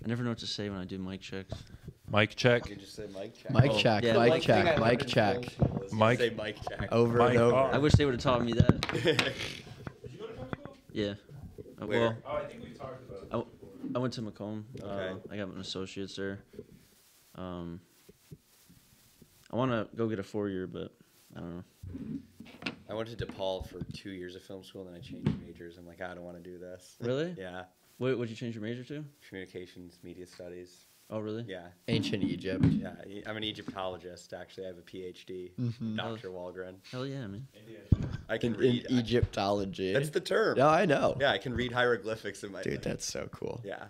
I never know what to say when I do mic checks. Mic check. You can just say mic check. Mic check, yeah, mic One thing check, I learned mic in check. film school is you Mic- say mic check. Over Mic and over. off. I wish they would have taught me that. Did you go to film school? Yeah. Where? Well, Oh, I think we talked about it. I went to Macomb. Okay. I got an associate's there. I want to go get a 4-year, but I don't know. I went to DePaul for 2 years of film school, and then I changed majors. I'm like, I don't want to do this. Really? Yeah. What would you change your major to? Communications, media studies. Oh, really? Yeah. Ancient Egypt. Yeah. I'm an Egyptologist, actually. I have a PhD. Dr. Walgren. Hell yeah, man. I can In read. Egyptology. That's the term. No, I know. Yeah, I can read hieroglyphics in my. Dude, that's so cool. Yeah.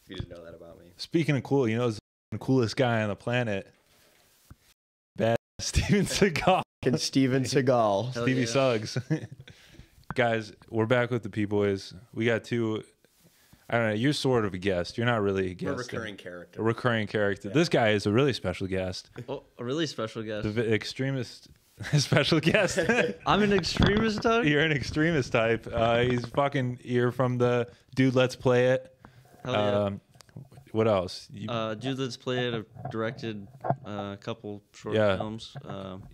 If you didn't know that about me. Speaking of cool, you know, who's the coolest guy on the planet? Bad Steven Seagal. And Steven Seagal. Hell Stevie yeah. Suggs. Guys, we're back with the Boiz. We got two. I don't know. You're sort of a guest. You're not really a guest. We're a recurring character. A recurring character. Yeah. This guy is a really special guest. Oh, a really special guest. The extremist special guest. I'm an extremist, Doug? You're an extremist type. You're from the Dude Let's Play It. Hell yeah. What else? Dude Let's Play It. I've directed a couple short Yeah. films.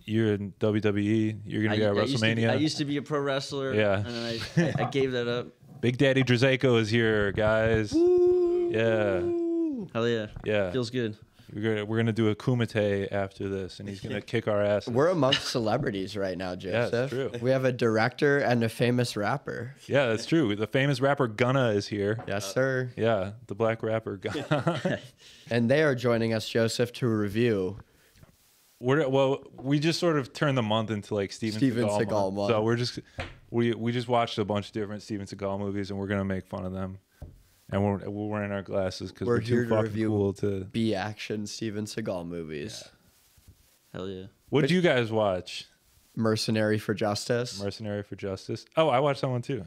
You're in WWE. You're going to be at WrestleMania. I used to be a pro wrestler. Yeah. And then I gave that up. Big Daddy Drizeko is here, guys. Yeah. Hell yeah. Yeah. Feels good. We're gonna do a kumite after this, and he's gonna kick our ass. We're amongst celebrities right now, Yeah, Joseph. it's true. We have a director and a famous rapper. Yeah, that's true. The famous rapper Gunna is here. Yes, sir. Yeah, the black rapper Gunna. And they are joining us, Joseph, to review. We just sort of turned the month into like Steven Seagal month. So we just watched a bunch of different Steven Seagal movies, and we're gonna make fun of them. And we're wearing our glasses because we're here too to fucking review cool to. B-action Steven Seagal movies. Hell yeah. What did you guys watch? Mercenary for Justice. Mercenary for Justice. Oh, I watched that one too.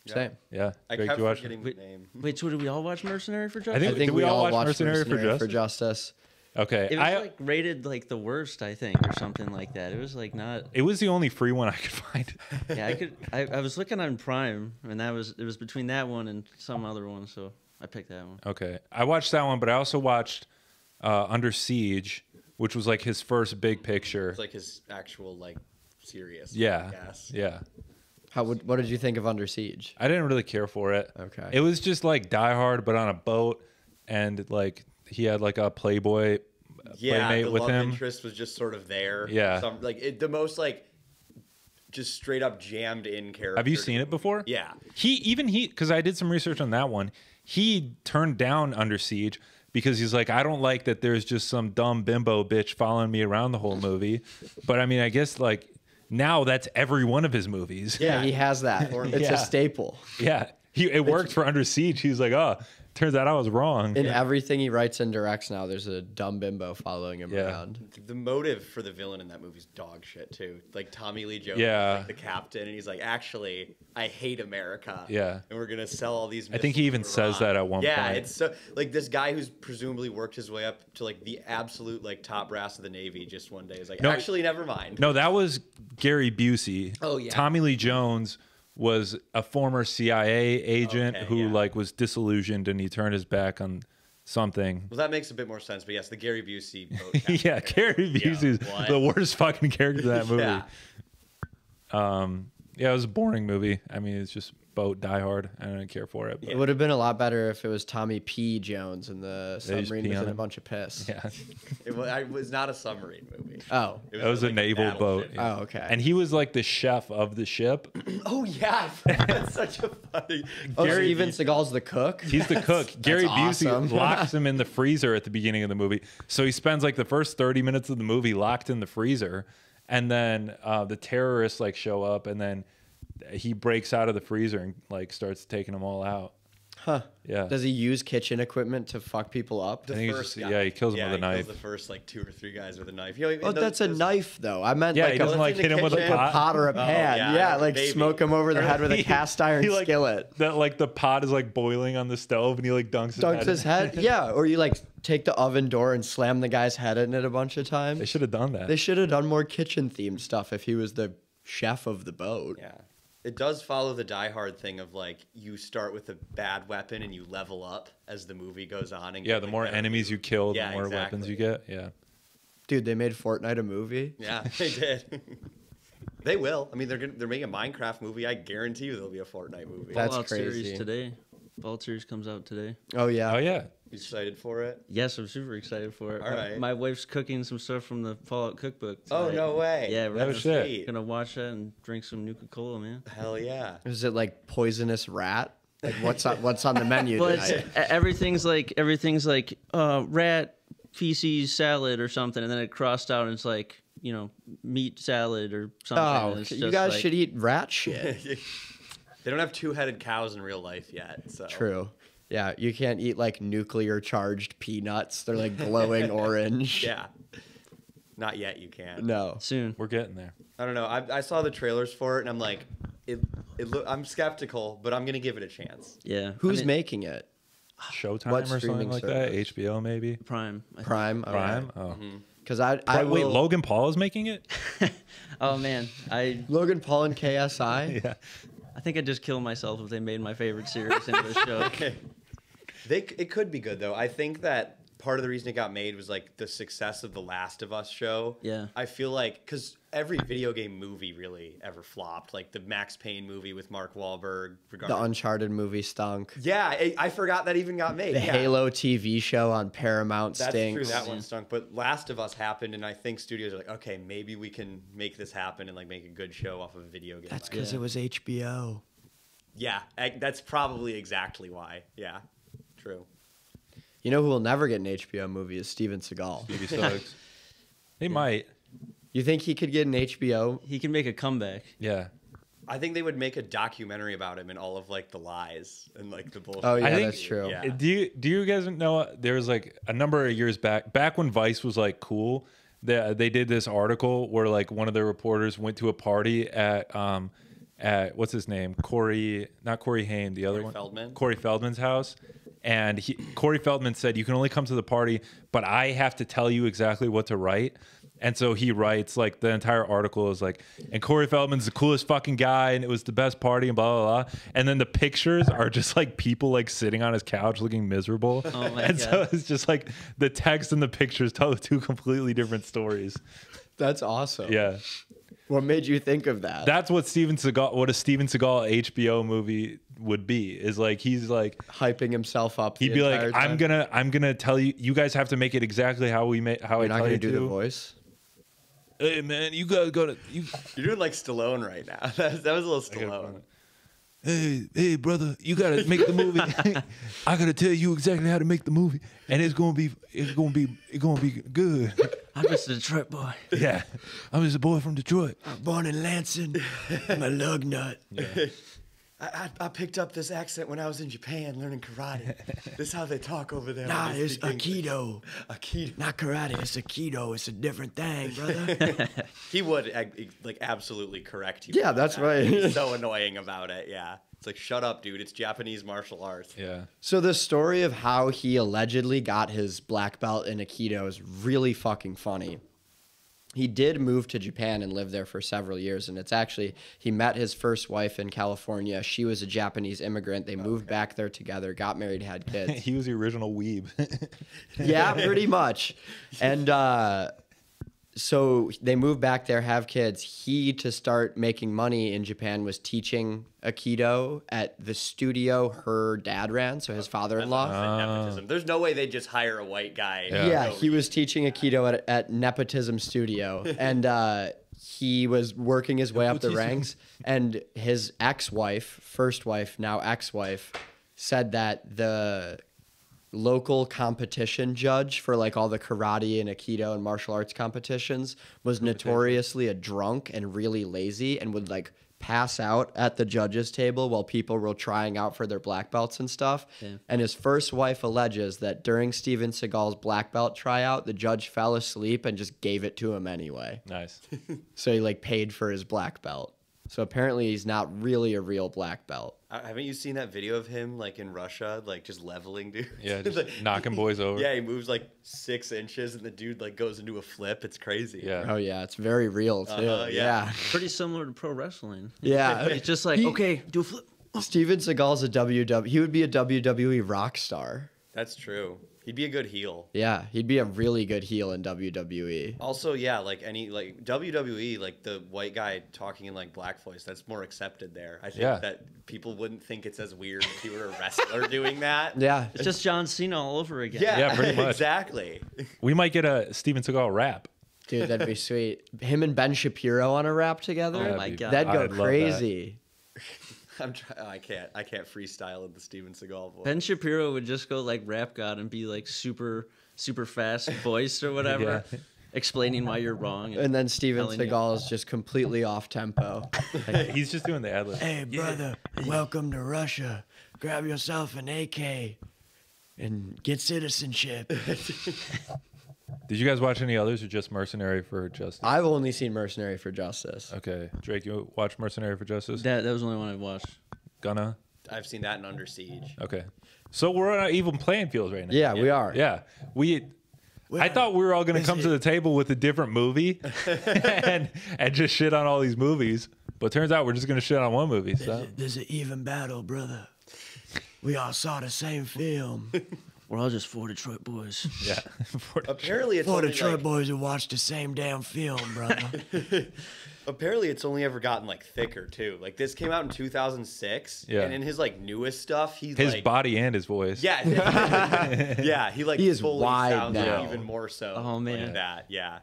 Same. Yeah, I Greg, kept you watch? forgetting the name. Wait, so did we all watch Mercenary for Justice? I I think think did we all watch watched Mercenary for Justice. Okay, It was like rated like the worst, I think, or something like that. It was like not. it was the only free one I could find. Yeah, I was looking on Prime, and it was between that one and some other one, so I picked that one. Okay, I watched that one, but I also watched Under Siege, which was like his first big picture. It's like his actual like serious. Yeah, Yes. yeah. What did you think of Under Siege? I didn't really care for it. Okay. It was just like Die Hard, but on a boat, and like he had like a Playboy playmate the with love him. interest was just sort of there. Yeah. The most like just straight up jammed in character. Have you seen it before? Yeah. Because I did some research on that one. He turned down Under Siege because he's like, I don't like that there's just some dumb bimbo bitch following me around the whole movie. But I mean, I guess like now that's every one of his movies. Yeah, he has that. It's Yeah. a staple. Yeah. It worked for Under Siege. He's like, oh, turns out I was wrong. In everything he writes and directs now, there's a dumb bimbo following him Yeah. around. The motive for the villain in that movie is dog shit too. Like Tommy Lee Jones, Yeah. like the captain, and he's like, actually, I hate America. Yeah. And we're gonna sell all these. I think he even missiles to says Iran. that at one Yeah, point. it's so like this guy who's presumably worked his way up to like the absolute like top brass of the Navy. Just one day is like, No. actually, never mind. No, that was Gary Busey. Oh, yeah. Tommy Lee Jones was a former CIA agent Okay, who yeah. like was disillusioned and he turned his back on something. Well, that makes a bit more sense. But yes, the Gary Busey. boat captain Yeah, character. Gary Busey's what? the worst fucking character in that movie. Yeah. Yeah, it was a boring movie. I mean, it's just boat Die Hard. I didn't care for it. But It would have been a lot better if it was Tommy P. Jones and the They just submarine pee was on in a him. bunch of piss. yeah, It was not a submarine movie. Oh. It that was a like naval boat. battleship. Yeah. Oh, okay. And he was like the chef of the ship. Oh yeah, that's such a funny. Oh, Gary Steven Seagal's the cook? He's the cook. Gary Busey awesome. locks him in the freezer at the beginning of the movie. So he spends like the first 30 minutes of the movie locked in the freezer. And then the terrorists like show up and then he breaks out of the freezer and like starts taking them all out. Huh. Yeah. Does he use kitchen equipment to fuck people up? I think he's First just- guy. yeah, he kills him with a he knife. kills the first like 2 or 3 guys with a knife. You know, Oh, that's a knife, though. I meant Yeah, like he doesn't a like hit him with a kitchen. pot. or a pan. yeah, Yeah, like maybe. smoke him over the head with a He- cast iron he, like, skillet. That like the pot is like boiling on the stove and he like dunks his head. Dunks his head. Yeah, or you like take the oven door and slam the guy's head in it a bunch of They times. should have done that. They should have done more kitchen themed stuff if he was the chef of the boat. Yeah. It does follow the Die Hard thing of like you start with a bad weapon and you level up as the movie goes on. And Yeah, get, the like, more better enemies you kill, the Yeah, more weapons you get. Yeah. Dude, they made Fortnite a movie. Yeah, they did. They will. I mean, they're making a Minecraft movie. I guarantee you there'll be a Fortnite movie. That's Fallout crazy. series today. Fallout series comes out today. Oh yeah. Oh yeah. You excited for it? Yes, I'm super excited for it. All right. My wife's cooking some stuff from the Fallout cookbook. Oh, tonight. no way. Yeah, Oh, we're shit. gonna watch that and drink some Nuka-Cola, man. Hell yeah. Is it like poisonous rat? Like what's on the menu But tonight? everything's like rat feces salad or something, and then it crossed out and it's like meat salad or something. Oh, and it's you just guys like- should eat rat shit. They don't have two-headed cows in real life yet. So. True. Yeah, you can't eat like nuclear charged peanuts. They're like glowing orange. Yeah. Not yet, you can't. No. soon. We're getting there. I don't know. I saw the trailers for it, and I'm like, I'm skeptical, but I'm gonna give it a chance. Yeah. Who's I mean, making it? Showtime What or something streaming like service? that? HBO maybe? Prime? I think. Prime. Prime? Oh. Because I Wait, will. Logan Paul is making it? Oh man, Logan Paul and KSI. Yeah. I think I'd just kill myself if they made my favorite series into a show. It could be good though. I think that part of the reason it got made was like the success of the Last of Us show. Yeah. I feel like because every video game movie really ever flopped, like the Max Payne movie with Mark Wahlberg. The Uncharted movie stunk. Yeah, I forgot that even got made. The Yeah. Halo TV show on Paramount That's stinks. true. That one stunk. But Last of Us happened, and I think studios are like, okay, maybe we can make this happen and like make a good show off of a video game. That's IP. because Yeah. it was HBO. Yeah, that's probably exactly why. Yeah, true. You know who will never get an HBO movie is Steven Seagal. Stevie Suggs. They might. You think he could get an HBO? He can make a comeback. Yeah. I think they would make a documentary about him and all of like the lies and like the bullshit. Oh yeah, I think- that's true. Yeah. Do you guys know there was like a number of years back when Vice was like cool, they did this article where like one of the reporters went to a party at what's his name? Not Corey Haim, the other one. Feldman? Corey Feldman's house. And Corey Feldman said, you can only come to the party, but I have to tell you exactly what to write. And so he writes, like, the entire article is like, and Corey Feldman's the coolest fucking guy, and it was the best party, and blah, blah, blah. And then the pictures are just, like, people, like, sitting on his couch looking miserable. Oh, my and God. so it's just, like, the text and the pictures tell two completely different stories. That's awesome. Yeah. What made you think of that? That's what a Steven Seagal HBO movie would be, is, like, he's, like, Hyping himself up. he'd the be like, entire time. I'm gonna tell you, you guys have to make it exactly how You're I not tell gonna you do to. the voice. Hey man, you gotta go to you. You're doing like Stallone right now. that was a little Stallone. Hey brother, you gotta make the movie. I gotta tell you exactly how to make the movie, and it's gonna be good. I'm just a Detroit boy. Yeah, I'm just a boy from Detroit. Born in Lansing. I'm a lug nut. I picked up this accent when I was in Japan learning karate. This is how they talk over there. Nah, when they it's speak English. Aikido. Aikido. Not karate. It's Aikido. It's a different thing, brother. He would like absolutely correct you. Yeah, about that's that. right. He's so annoying about it. Yeah, it's like shut up, dude. It's Japanese martial arts. Yeah, So the story of how he allegedly got his black belt in Aikido is really fucking funny. He did move to Japan and live there for several years, and it's actually, he met his first wife in California. She was a Japanese immigrant. They moved back there together, got married, had kids. he was the original weeb. Yeah, pretty much. And so they moved back there, have kids. He, to start making money in Japan, was teaching Aikido at the studio her dad ran, so his father-in-law. Nepotism. There's no way they'd just hire a white guy. Yeah, he was teaching Aikido at Nepotism Studio, and he was working his way up the ranks. And his ex-wife, first wife, now ex-wife, said that the local competition judge for like all the karate and Aikido and martial arts competitions was notoriously a drunk and really lazy, and would like pass out at the judges table while people were trying out for their black belts and stuff. Yeah. And his first wife alleges that during Steven Seagal's black belt tryout, the judge fell asleep and just gave it to him anyway. Nice. So he like paid for his black belt. So apparently he's not really a real black belt. Haven't you seen that video of him like in Russia, like just leveling dudes? Yeah, just Like, knocking boys over. Yeah, he moves like 6 inches, and the dude like goes into a flip. It's crazy. Yeah. Oh yeah, it's very real too. Yeah. Yeah. Pretty similar to pro wrestling. Yeah. It's just like, okay, do a flip. Steven Seagal's a WWE. He would be a WWE rock star. That's true. He'd be a good heel. Yeah, he'd be a really good heel in WWE. Also, yeah, like any like WWE, like the white guy talking in like black voice, that's more accepted there. I think that people wouldn't think it's as weird if you were a wrestler doing that. Yeah. It's just John Cena all over again. Yeah, pretty much. Exactly. We might get a Steven Seagal rap. Dude, that'd be sweet. Him and Ben Shapiro on a rap together? Oh my God. That'd go I'd love that. crazy. I can't freestyle in the Steven Seagal voice. Ben Shapiro would just go like rap god and be like super fast voice or whatever, explaining why you're wrong. And then Steven telling you. Seagal is just completely off tempo. He's just doing the ad lib. Hey, brother, welcome to Russia. Grab yourself an AK and get citizenship. Did you guys watch any others or just Mercenary for Justice? I've only seen Mercenary for Justice. Okay. Drake, you watch Mercenary for Justice? That was the only one I watched. Gonna? I've seen that in Under Siege. Okay. So we're on an even playing field right now. Yeah, we are. Yeah. I thought we were all going to come to the table with a different movie and just shit on all these movies. But turns out we're just going to shit on one movie. So. There's an even battle, brother. We all saw the same film. We're all just 4 Detroit boys. Yeah. Apparently, it's Four only, Detroit like, boys who watched the same damn film, brother. apparently it's only ever gotten like thicker too. Like this came out in 2006, Yeah. and in his like newest stuff, he's His like, body and his voice. yeah, yeah, he like He is fully wide sounds like now. even more so. Oh, man. like that. Yeah,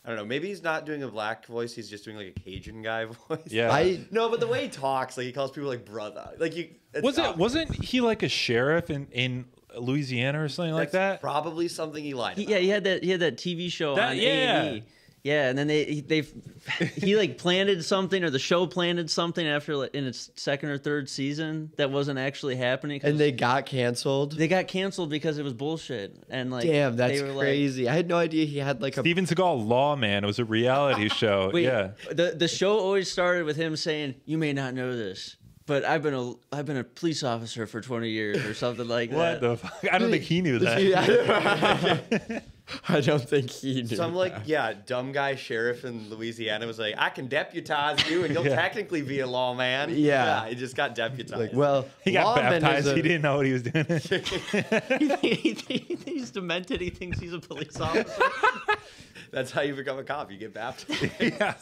I don't know. Maybe he's not doing a black voice. He's just doing like a Cajun guy voice. Yeah. No, but the way he talks, like he calls people like brother. Like you. it's not- Wasn't he like a sheriff in Louisiana or something like that's that? Probably something he lied about. Yeah, he had that TV show That- on yeah. A&E. Yeah, and then he like planted something, or the show planted something after like, in its 2nd or 3rd season that wasn't actually happening. 'cause And they got canceled. they got canceled because it was bullshit. And like, Damn, that's they were crazy. I had no idea he had like a. Steven Seagal Law Man. It was a reality show. Wait, yeah. the show always started with him saying, "You may not know this, but I've been a police officer for 20 years," or something like What that. the fuck? I don't think he knew that. I don't think he knew. Some like dumb guy sheriff in Louisiana was like, I can deputize you and you'll Yeah. technically be a lawman. Yeah. He just got deputized. Like, well, He got lawman is baptized. a- He didn't know what he was doing. He's demented. He thinks he's a police officer. That's how you become a cop. You get baptized. Yeah.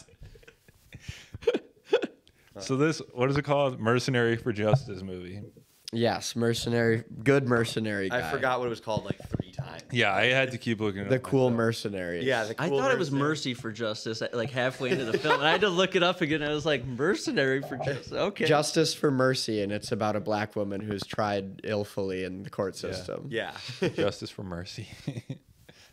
So this, what is it called? Mercenary for Justice movie. Yes, mercenary, good mercenary guy. I forgot what it was called like 3 times. Yeah, I had to keep looking. The up cool myself. mercenary. Yeah, the I cool thought it was mercenary. Mercy for Justice, like halfway into the film, and I had to look it up again. I was like, Mercenary for Justice. Okay. Justice for Mercy, and it's about a black woman who's tried illfully in the court Yeah. system. Yeah. Justice for Mercy.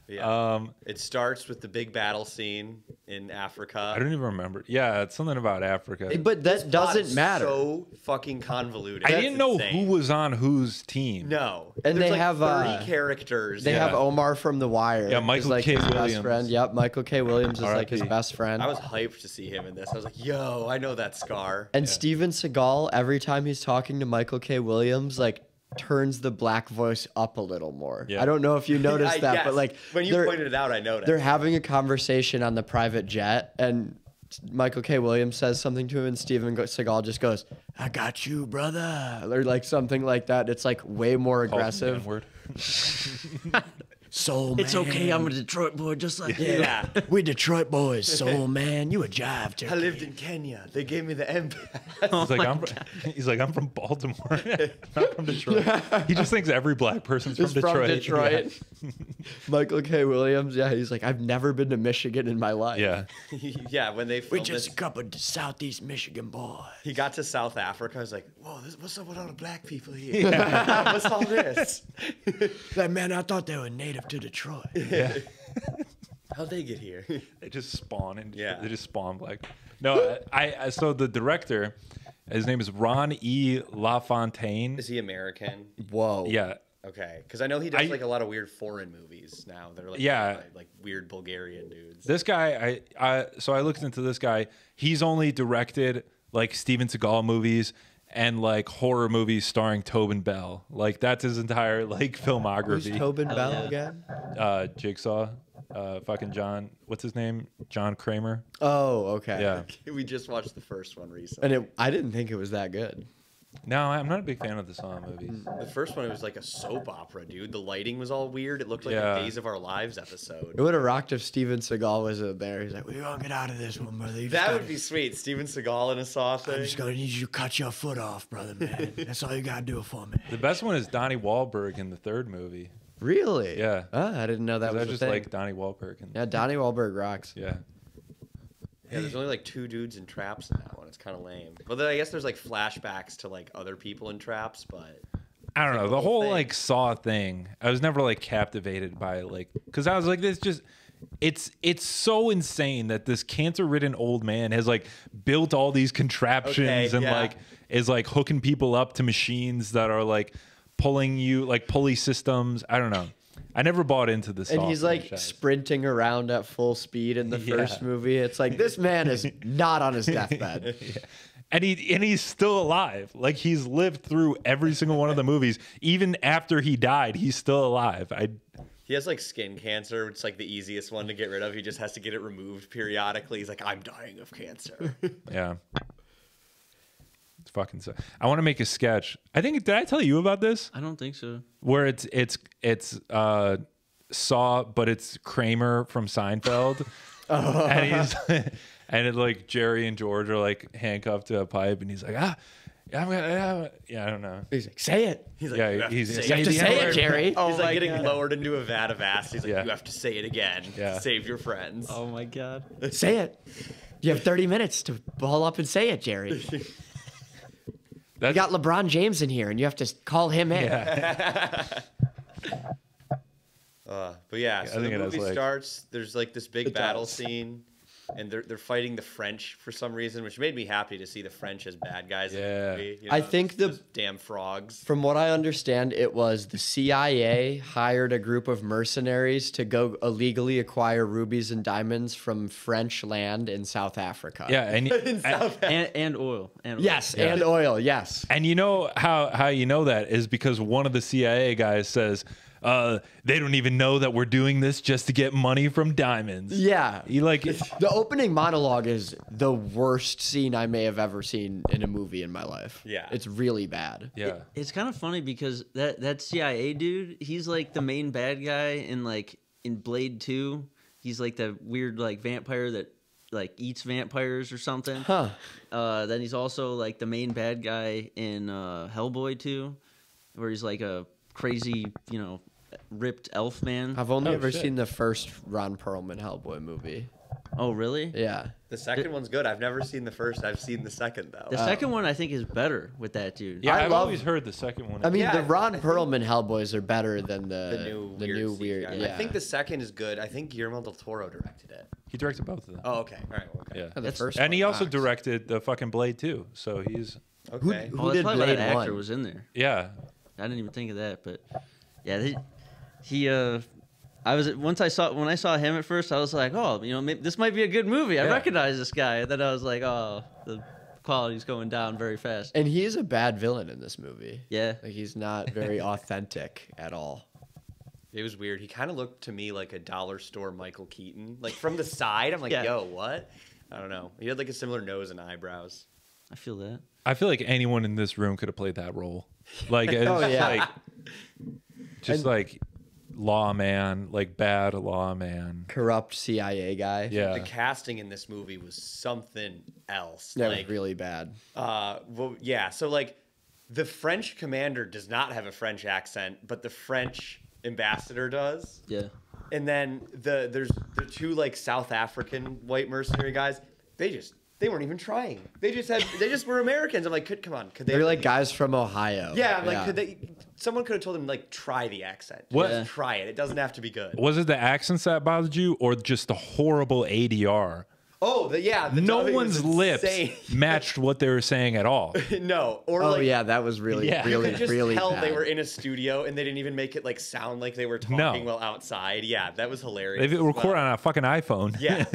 Yeah. It starts with the big battle scene in Africa. I don't even remember. Yeah, it's something about Africa. But that Plot doesn't is matter. So fucking convoluted. I That's didn't know insane. who was on whose team. No. And There's they like have, 30 characters. They have Yeah. Omar from The Wire. Yeah, is, Michael like K. his Williams. best friend. Yep, Michael K. Williams is like his R.I.P. best friend. I was hyped to see him in this. I was like, yo, I know that scar. And Steven Seagal, every time he's talking to Michael K. Williams, like turns the black voice up a little more. Yeah. I don't know if you noticed that, Yes. but like when you they're- pointed it out, I noticed. they're having a conversation on the private jet, and Michael K. Williams says something to him, and Steven Seagal just goes, "I got you, brother," or like something like that. It's like way more aggressive. Word. Soul man. It's okay. I'm a Detroit boy, just like you. yeah. We Detroit boys. Soul man, you a jive I turkey. lived in Kenya. They gave me the M. He's like, I'm from Baltimore, not from Detroit. He just thinks every black person's He's from Detroit. Detroit. Michael K. Williams, yeah, he's like, I've never been to Michigan in my life. Yeah. yeah, when they We filmed just this, a couple of Southeast Michigan boys. he got to South Africa. I was like, whoa, what's up with all the black people here? What's all this? Like, man, I thought they were native to Detroit. Yeah. How'd they get here? They just spawn and Yeah. they just spawn black. No, I so the director, his name is Ron E. LaFontaine. Is he American? Whoa. Yeah. Okay, because I know he does like a lot of weird foreign movies now. They're like like weird Bulgarian dudes. This guy, I looked into this guy. He's only directed like Steven Seagal movies and like horror movies starring Tobin Bell. Like that's his entire like filmography. Who's Tobin Bell again? Jigsaw, fucking John. What's his name? John Kramer. Oh, okay. Yeah. We just watched the first one recently. And I didn't think it was that good. No, I'm not a big fan of the Saw movies. The first one, it was like a soap opera, dude. The lighting was all weird. It looked like Yeah. a Days of Our Lives episode. It would have rocked if Steven Seagal was in there. He's like, "We're gonna get out of this one, brother. That would be sweet. Steven Seagal in a Saw thing. I'm just gonna need you to cut your foot off, brother, man. That's all you gotta do for me." The best one is Donnie Wahlberg in the third movie. Really? Yeah. I didn't know that 'Cause was I a just thing. like Donnie Wahlberg. Yeah, Donnie Wahlberg rocks. Yeah. Yeah, there's only like 2 dudes in traps in that one. It's kind of lame. Well, then I guess there's like flashbacks to like other people in traps, but I don't know. like The a whole whole thing. like Saw thing, I was never like captivated by it, like, because I was like, this just, it's so insane that this cancer-ridden old man has like built all these contraptions Okay, and yeah. like is like hooking people up to machines that are like pulling you, like pulley systems. I don't know. I never bought into the Saw And he's like franchise. sprinting around at full speed in the Yeah. first movie. It's like this man is not on his deathbed. And he's still alive. Like he's lived through every single one of the movies. Even after he died, he's still alive. he has like skin cancer. It's like the easiest one to get rid of. He just has to get it removed periodically. He's like, I'm dying of cancer. Yeah. It's fucking so. I want to make a sketch. I think, did I tell you about this? I don't think so. Where it's Saw, but it's Kramer from Seinfeld. And he's and it like Jerry and George are like handcuffed to a pipe, and he's like, I'm gonna, yeah, I don't know. He's like, "Say it." He's like, Yeah, you have he's to You have to the say N-word. it, Jerry. Oh he's like getting lowered into a vat of acid. He's like, Yeah. you have to say it again. Yeah. Save your friends. Oh my god. Say it. You have 30 minutes to ball up and say it, Jerry. You That's, got LeBron James in here, and you have to call him in. yeah. But yeah, so the think it has, movie like- starts. There's like this big It battle does. scene, and they're fighting the French for some reason, which made me happy to see the French as bad guys. In Yeah. the movie, you I know, think those damn frogs. From what I understand, it was the CIA hired a group of mercenaries to go illegally acquire rubies and diamonds from French land in South Africa. Yeah, and And oil. And oil. Yes, Yeah. and oil. Yes. and you know how you know that is because one of the CIA guys says, they don't even know that we're doing this just to get money from diamonds. Yeah. He like The opening monologue is the worst scene I may have ever seen in a movie in my life. Yeah. It's really bad. yeah. It's kind of funny because that CIA dude, he's like the main bad guy in Blade 2. He's like the weird like vampire that like eats vampires or something. Huh. Then he's also like the main bad guy in Hellboy 2, where he's like a crazy, ripped elf man. I've only Oh, ever shit. seen the first Ron Perlman Hellboy movie. Oh, really? Yeah. The second one's good. I've never seen the first. I've seen the second though. The second one I think is better with that dude. Yeah, I I've love- always heard the second one. I mean, Yeah, the I Ron think- Perlman Hellboys are better than the new weird. CGI. Yeah. I think the second is good. I think Guillermo del Toro directed it. he directed both of them. Oh, okay. All right. Okay. Yeah. the That's- first And he one also rocks. directed the fucking Blade too. So he's Okay. Who Oh, that's did probably why Blade that actor 1? was in there. yeah. I didn't even think of that, but yeah, when I saw him at first, I was like, oh, maybe this might be a good movie. I Yeah. recognize this guy. And then I was like, oh, the quality's going down very fast. And he is a bad villain in this movie. Yeah. Like he's not very authentic at all. It was weird. He kind of looked to me like a dollar store Michael Keaton. Like from the side, I'm like, Yeah. yo, what? I don't know. He had like a similar nose and eyebrows. I feel that. I feel like anyone in this room could have played that role. Like, it's Oh, yeah. like just like lawman, like bad lawman. Corrupt CIA guy. Yeah. The casting in this movie was something else. That like, was really bad. well, yeah. So like, the French commander does not have a French accent, but the French ambassador does. Yeah. And then there's the two like South African white mercenary guys. They weren't even trying. They just were Americans. I'm like, come on, could they? They're like guys from Ohio. yeah, I'm like, could they? Someone could have told them like, try the accent. What? Just try it. It doesn't have to be good. Was it the accents that bothered you or just the horrible ADR? Oh, the No dubbing one's was lips insane. matched what they were saying at all. No, or Oh like, yeah, that was really, Yeah. you really, could just really tell bad. they were in a studio and they didn't even make it like sound like they were talking No. while outside. Yeah, that was hilarious. They as record well. on a fucking iPhone. Yeah.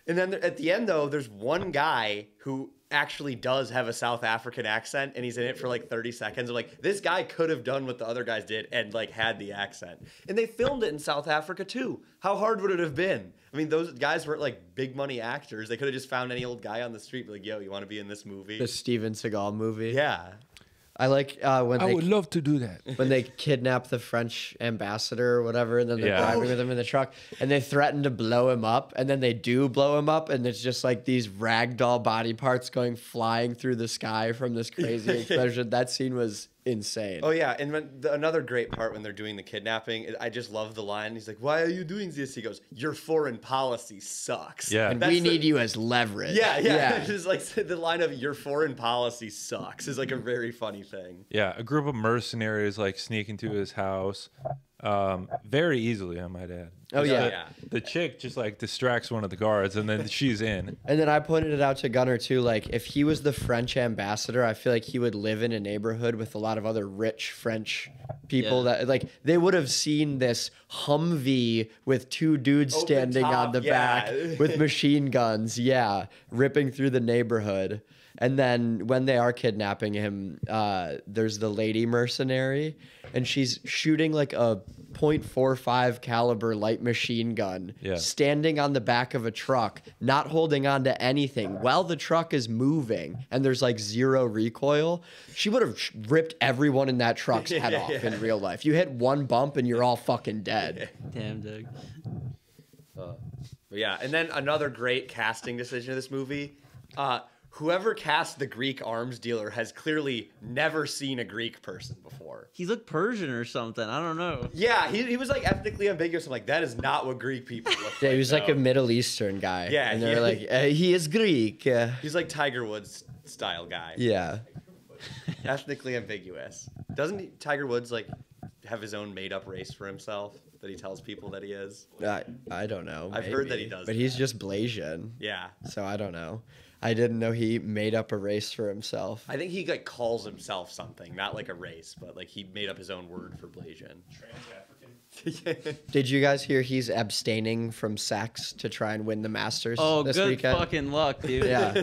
And then at the end, though, there's one guy who actually does have a South African accent, and he's in it for like 30 seconds. I'm like, this guy could have done what the other guys did and like had the accent. And they filmed it in South Africa too. How hard would it have been? I mean, those guys weren't like big money actors. They could have just found any old guy on the street, be like, yo, you want to be in this movie? The Steven Seagal movie. Yeah. I like when I they would love to do that. when they kidnap the French ambassador or whatever, and then they're driving with him in the truck, and they threaten to blow him up, and then they do blow him up, and it's just like these ragdoll body parts going flying through the sky from this crazy explosion. That scene was insane. Oh yeah, and another great part when they're doing the kidnapping, I just love the line. He's like, "Why are you doing this?" He goes, "Your foreign policy sucks." Yeah. And we need you as leverage. Yeah. It's just like the line of "Your foreign policy sucks" is like a very funny thing. Yeah, a group of mercenaries like sneak into his house, very easily, I might add. Oh yeah. The chick just like distracts one of the guards, and then she's in. And then I pointed it out to Gunnar too. Like, if he was the French ambassador, I feel like he would live in a neighborhood with a lot of other rich French people that, like, they would have seen this Humvee with two dudes Open standing top, on the yeah. back with machine guns, ripping through the neighborhood. And then when they are kidnapping him, there's the lady mercenary, and she's shooting like a .45 caliber light machine gun, standing on the back of a truck, not holding on to anything while the truck is moving, and there's like zero recoil. She would have ripped everyone in that truck's head off in real life. You hit one bump and you're all fucking dead. Damn, Doug. Yeah, and then another great casting decision of this movie. Whoever cast the Greek arms dealer has clearly never seen a Greek person before. He looked Persian or something. I don't know. Yeah, he was like ethnically ambiguous. I'm like, that is not what Greek people look like. Yeah, he was like a Middle Eastern guy. Yeah, and they're like, he is Greek. He's like Tiger Woods style guy. Yeah. Ethnically ambiguous. Doesn't Tiger Woods like have his own made up race for himself that he tells people that he is? I don't know. I've heard that he does. But he's just Blasian. Yeah. So I don't know. I didn't know he made up a race for himself. I think he like calls himself something, not like a race, but like he made up his own word for Blasian. Trans-African. Did you guys hear he's abstaining from sex to try and win the Masters this good weekend? fucking luck, dude. Yeah.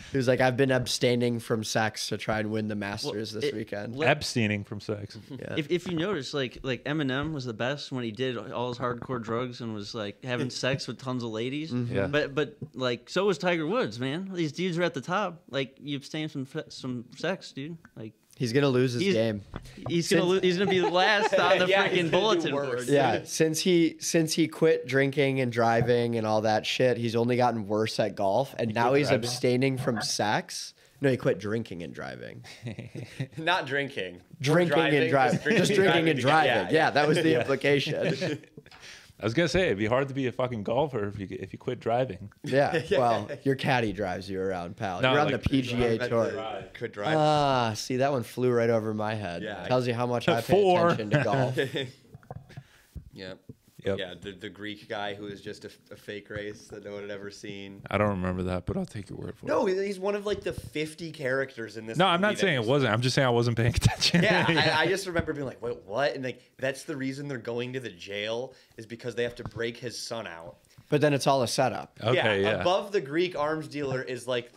He was like, I've been abstaining from sex to try and win the Masters this weekend. Abstaining from sex. Yeah. If you notice, like Eminem was the best when he did all his hardcore drugs and was like having sex with tons of ladies. Yeah. But like so was Tiger Woods, man. These dudes are at the top. Like you abstain from some sex, dude. Like He's gonna lose his game. He's gonna be the last on the Yeah, he's freaking gonna do bulletin worse. board. Yeah, since he quit drinking and driving and all that shit, he's only gotten worse at golf, and now he's abstaining from sex. No, he quit drinking and driving. Not drinking. Drinking and driving. Just drinking and driving. Yeah, that was the implication. I was gonna say it'd be hard to be a fucking golfer if you quit driving. Yeah. Well, your caddy drives you around, pal. No, You're on like, the PGA Tour. Could drive. Ah, see, that one flew right over my head. Yeah. Tells you how much I pay Four. attention to golf. Yep. Yep. Yeah, the Greek guy who is just a fake race that no one had ever seen. I don't remember that, but I'll take your word for No, it. he's one of like the 50 characters in this. No, I'm movie not saying it wasn't. I'm just saying I wasn't paying attention. Yeah, I just remember being like, wait, what? And like, that's the reason they're going to the jail is because they have to break his son out. But then it's all a setup. Okay, yeah. Above the Greek arms dealer is like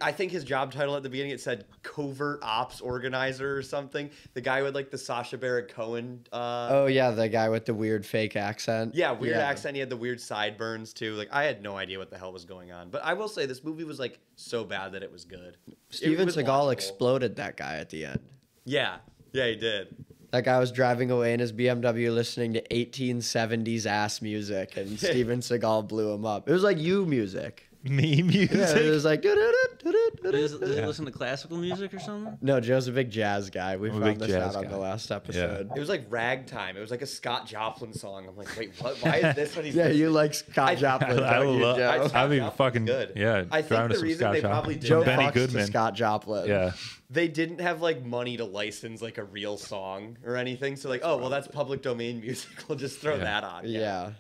I think his job title at the beginning, it said covert ops organizer or something. The guy with like the Sacha Baron Cohen. Oh yeah, the guy with the weird fake accent. Yeah, weird accent. He had the weird sideburns too. Like I had no idea what the hell was going on. But I will say this movie was like so bad that it was good. Steven It was Seagal watchable. exploded that guy at the end. Yeah, he did. That guy was driving away in his BMW listening to 1870s ass music, and Steven Seagal blew him up. It was like you music. Me music. Yeah, it was like. Does he listen to classical music or something? No, Joe's a big jazz guy. We I'm a found big this jazz out on guy. the last episode. It was like ragtime. It was like a Scott Joplin song. I'm like, wait, what? Why is this what he's Yeah, listening you to? like Scott Joplin, I don't you, love. Joe? Scott I mean, Joplin's fucking good. yeah. I think driving the to some reason Scott they Joplin. probably did Joe that- Benny fucks to Goodman. Scott Joplin. Yeah. They didn't have like money to license like a real song or anything. So like, oh well, that's public domain music. We'll just throw that on. Yeah.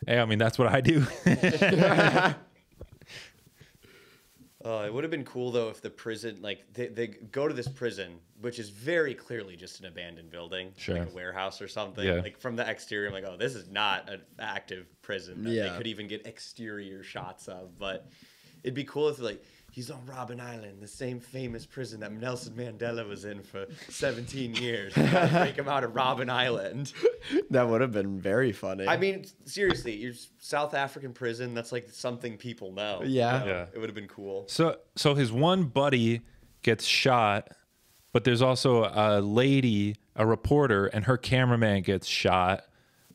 Hey, I mean that's what I do. It would have been cool though if the prison, like they go to this prison, which is very clearly just an abandoned building, Sure. like a warehouse or something. Yeah. Like from the exterior, I'm like, oh, this is not an active prison that Yeah. they could even get exterior shots of. But it'd be cool if like He's on Robben Island, the same famous prison that Nelson Mandela was in for 17 years. We gotta break him out of Robben Island. That would have been very funny. I mean, seriously, your South African prison, that's like something people know. Yeah. You know? Yeah. It would have been cool. So his one buddy gets shot, but there's also a lady, a reporter, and her cameraman gets shot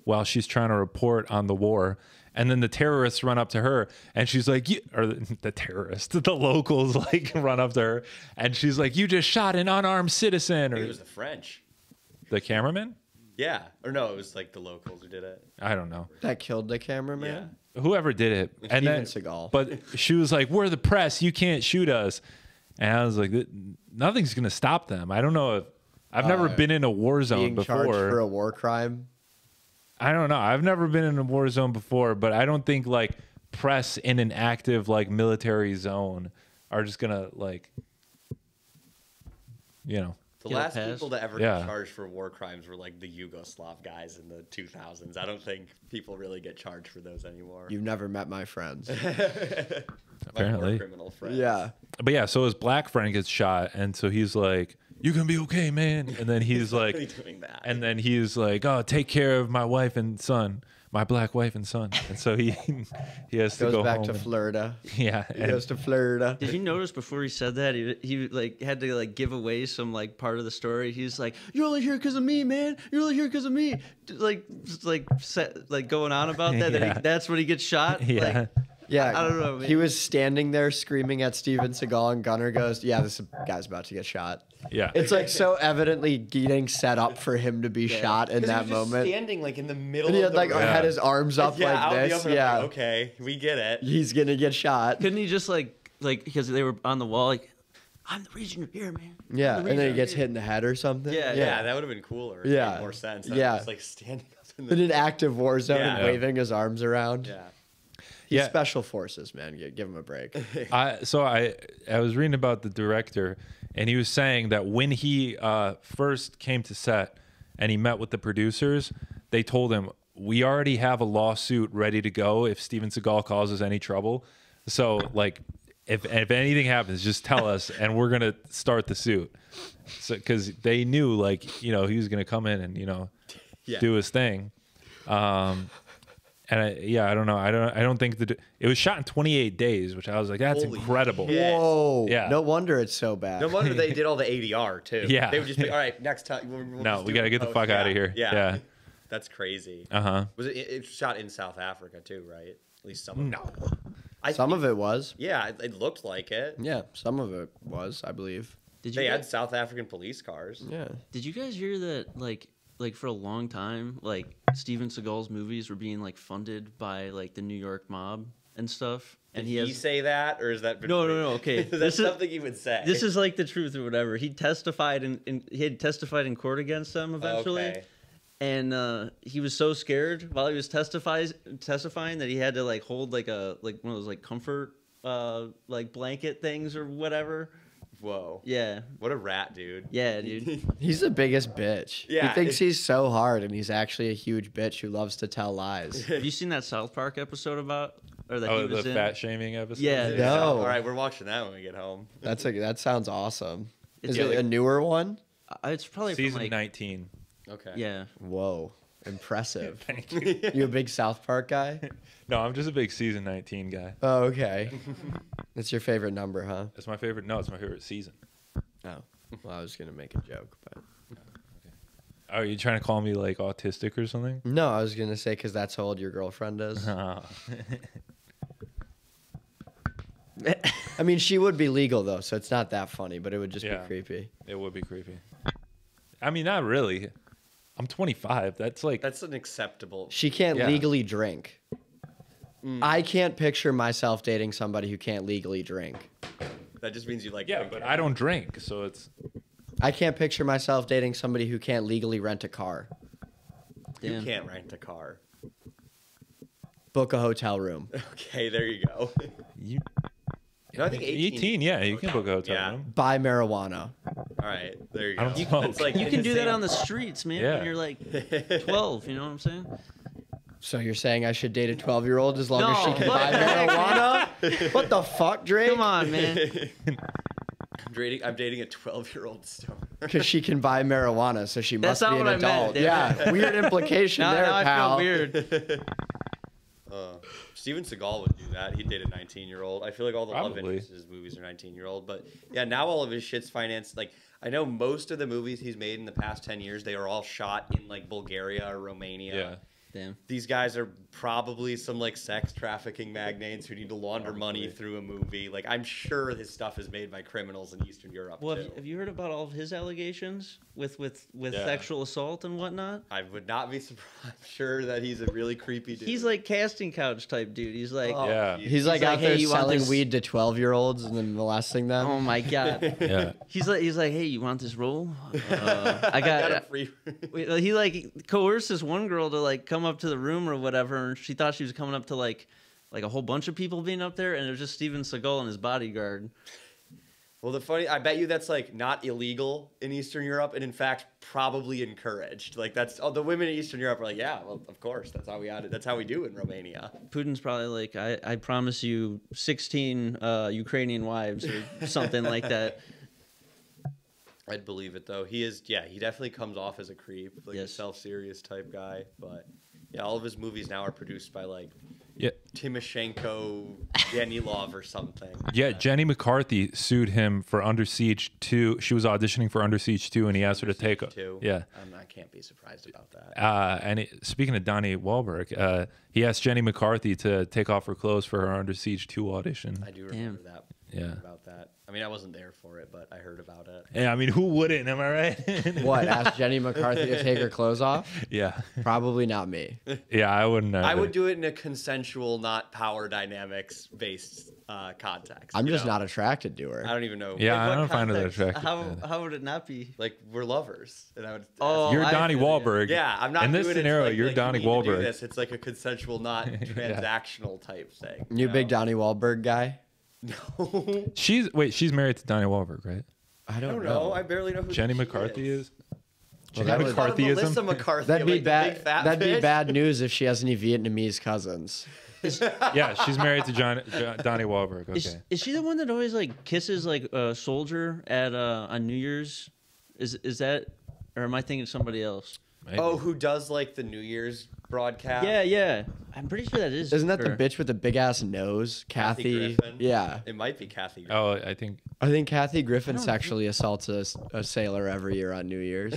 while she's trying to report on the war. And then the terrorists run up to her, and she's like, or the terrorists, the locals like run up to her, and she's like, "You just shot an unarmed citizen." Or It was the French. the cameraman? Yeah. Or no, it was like the locals who did it. I don't know. that killed the cameraman. Whoever did it. And then, Seagal. But she was like, "We're the press. You can't shoot us." And I was like, "Nothing's gonna stop them." I don't know if I've never been in a war zone Being before. charged for a war crime. I don't know. I've never been in a war zone before, but I don't think like press in an active like military zone are just gonna like, you know. The Get a last pass? people to ever Yeah. get charged for war crimes were like the Yugoslav guys in the 2000s. I don't think people really get charged for those anymore. You've never met my friends. My Apparently. war criminal friends. Yeah. But yeah, so his black friend gets shot, and so he's like, "You gonna be okay, man?" And then he's like, Really doing that. and then he's like, "Oh, take care of my wife and son, my black wife and son." And so he has to Goes go back home. to Florida. Yeah, He and- goes to Florida. Did you notice before he said that he like had to like give away some like part of the story? He's like, "You're only here because of me, man. You're only here because of me." Like going on about that. Yeah. That's when he gets shot. yeah. Like, Yeah, I don't know, man. He was standing there screaming at Steven Seagal, and Gunner goes, "Yeah, this guy's about to get shot." Yeah. It's like so evidently getting set up for him to be shot in 'Cause he that was just moment. standing like in the middle And he of had the like room. had his arms up yeah, like out in the this. open, I'm Yeah, like, okay, we get it. he's gonna get shot. couldn't he just like because they were on the wall like, "I'm the reason you're here, man." Yeah, I'm the and then he reason gets you're hit in the head or something. Yeah, Yeah, that would have been cooler. It Yeah. made more sense. Yeah. Just like standing up in In the an active war zone and Yeah. waving his arms around. yeah. He's Yeah. special forces, man. Give him a break. I was reading about the director, and he was saying that when he first came to set and he met with the producers, they told him, "We already have a lawsuit ready to go if Steven Seagal causes any trouble. So like, if anything happens, just tell us, and we're gonna start the suit." So because they knew like he was gonna come in and Yeah. do his thing. And I don't know. I don't think that it was shot in 28 days, which I was like, that's Holy incredible. shit. Whoa. Yeah. No wonder it's so bad. No wonder they did all the ADR too. Yeah. They would just be, all right, next time. We'll No, just we do gotta it get the post." fuck outta here. Yeah. Yeah. That's crazy. Uh-huh. Was it shot in South Africa too, right? At least some of it. No. Some of it was. Yeah, it looked like it. Yeah, some of it was, I believe. Did you They guys, had South African police cars. Yeah. did you guys hear that like for a long time like Steven Seagal's movies were being like funded by like the New York mob and stuff? Did And he has say that, or is that No, okay. That's This is- something he would say. this is like the truth or whatever. He testified he had testified in court against them eventually. Okay. And he was so scared while he was testifying that he had to like hold like one of those like comfort like blanket things or whatever. Whoa. Yeah. What a rat, dude. Yeah, dude. He's the biggest bitch. Yeah, He thinks he's so hard, and he's actually a huge bitch who loves to tell lies. Have you seen that South Park episode about or that Oh, he was the in? fat shaming episode? Yeah. No. All right, we're watching that when we get home. That sounds awesome. It's Is it like- a newer one? It's probably Season from like 19. Okay. yeah. Whoa, impressive. Thank you. You a big South Park guy? No, I'm just a big season 19 guy. Oh, okay. That's your favorite number, huh? That's my favorite. No, it's my favorite season. Oh, well, I was gonna make a joke, but Are you trying to call me like autistic or something? no, I was gonna say because that's how old your girlfriend is. I mean, she would be legal though, so it's not that funny, but it would just Yeah. be creepy. It would be creepy. I mean, not really. I'm 25. That's like That's an acceptable. She can't Yeah. legally drink. I can't picture myself dating somebody who can't legally drink. That just means you like. yeah, drinking. but I don't drink, so it's I can't picture myself dating somebody who can't legally rent a car, You Damn. can't rent a car. book a hotel room. Okay, there you go. you. No, I think 18. Yeah, you can book a hotel Yeah. room. Buy marijuana. All right, there you I go. don't smoke. It's like You can do that insane. on the streets, man, Yeah. when you're like 12, you know what I'm saying? So you're saying I should date a 12-year-old as long as she No, can what buy the heck, marijuana? What the fuck, Drake? Come on, man. I'm dating a 12-year-old stoner. Because she can buy marijuana, so she That's must be not an what I meant, adult. damn Yeah, weird implication Now, there, now I pal. feel weird. Steven Seagal would do that. He'd date a 19-year-old. I feel like all the love Probably. interests in his movies are 19-year-old. But yeah, now all of his shit's financed. Like, I know most of the movies he's made in the past 10 years, they are all shot in like Bulgaria or Romania. Yeah. Damn. These guys are probably some like sex trafficking magnates who need to launder money through a movie. Like, I'm sure his stuff is made by criminals in Eastern Europe. Well, too. have you heard about all of his allegations with Yeah. sexual assault and whatnot? I would not be surprised. I'm sure that he's a really creepy dude. He's like casting couch type dude. He's like, Oh, Yeah. geez. He's like like, out there "Hey, you want selling this?" weed to 12-year-olds and then molesting them. oh my god. Yeah. He's like, hey, you want this role? I I got a got. free. He like coerced this one girl to like come up to the room or whatever, and she thought she was coming up to like a whole bunch of people being up there, and it was just Steven Seagal and his bodyguard. Well, I bet you that's like not illegal in Eastern Europe, and in fact probably encouraged. Like that's the women in Eastern Europe are like, yeah, well, of course, that's how we had it. That's how we do in Romania. Putin's probably like, I promise you 16 Ukrainian wives or something like that. I'd believe it though. He definitely comes off as a creep, like a Yes. self-serious type guy. But yeah, all of his movies now are produced by like Yeah. Timoshenko Danilov or something. Yeah, Jenny McCarthy sued him for Under Siege 2. She was auditioning for Under Siege 2, and he asked her to take her. Too. Yeah. I can't be surprised about that. Speaking of Donnie Wahlberg, he asked Jenny McCarthy to take off her clothes for her Under Siege 2 audition. I do remember that. Yeah. About that. I mean, I wasn't there for it, but I heard about it. Yeah, I mean, who wouldn't? Am I right? What? Ask Jenny McCarthy to take her clothes off? Yeah. Probably not me. Yeah, I wouldn't. I would do it in a consensual, not power dynamics based context. I'm you just know? not attracted to her. I don't even know. Yeah, I What don't find her that context? attractive. How would it not be? Like we're lovers, and I would. Oh, You're I Donnie feel you. Wahlberg. Yeah, I'm not in this doing scenario. it to, You're like, Donnie you need to do Wahlberg. this. It's like a consensual, not transactional type thing. You a big Donnie Wahlberg guy? No, She's married to Donnie Wahlberg, right? I I don't don't know. know. I barely know who Jenny she McCarthy is. Well, Jenny that would- McCarthyism. Melissa McCarthy. That'd be like the bad. big fat That'd be bitch. bad news if she has any Vietnamese cousins. Yeah, she's married to Donnie Wahlberg. Okay. Is she the one that always like kisses like a soldier at on New Year's? Is that, or am I thinking of somebody else? Maybe. Oh, who does like the New Year's broadcast? Yeah. I'm pretty sure that is. Isn't that the her. bitch with the big ass nose? Kathy. Griffin? Yeah. It might be Kathy. Oh, I think. I think Kathy Griffin sexually assaults a sailor every year on New Year's.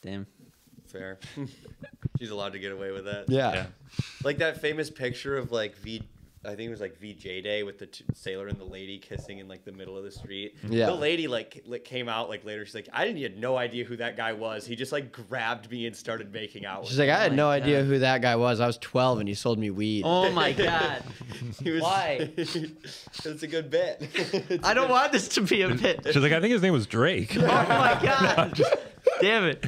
Damn. Fair. She's allowed to get away with that. Yeah. Yeah. Like that famous picture of like I think it was like VJ Day with the sailor and the lady kissing in like the middle of the street. Yeah. The lady like came out like later. She's like, I had no idea who that guy was. He just like grabbed me and started making out. She's with like, I had my no God. idea who that guy was. I was 12 and he sold me weed. Oh my god. me. He was- Why? It's a good bit. I don't want this to be a bit. She's like, I think his name was Drake. Oh my god. Damn it.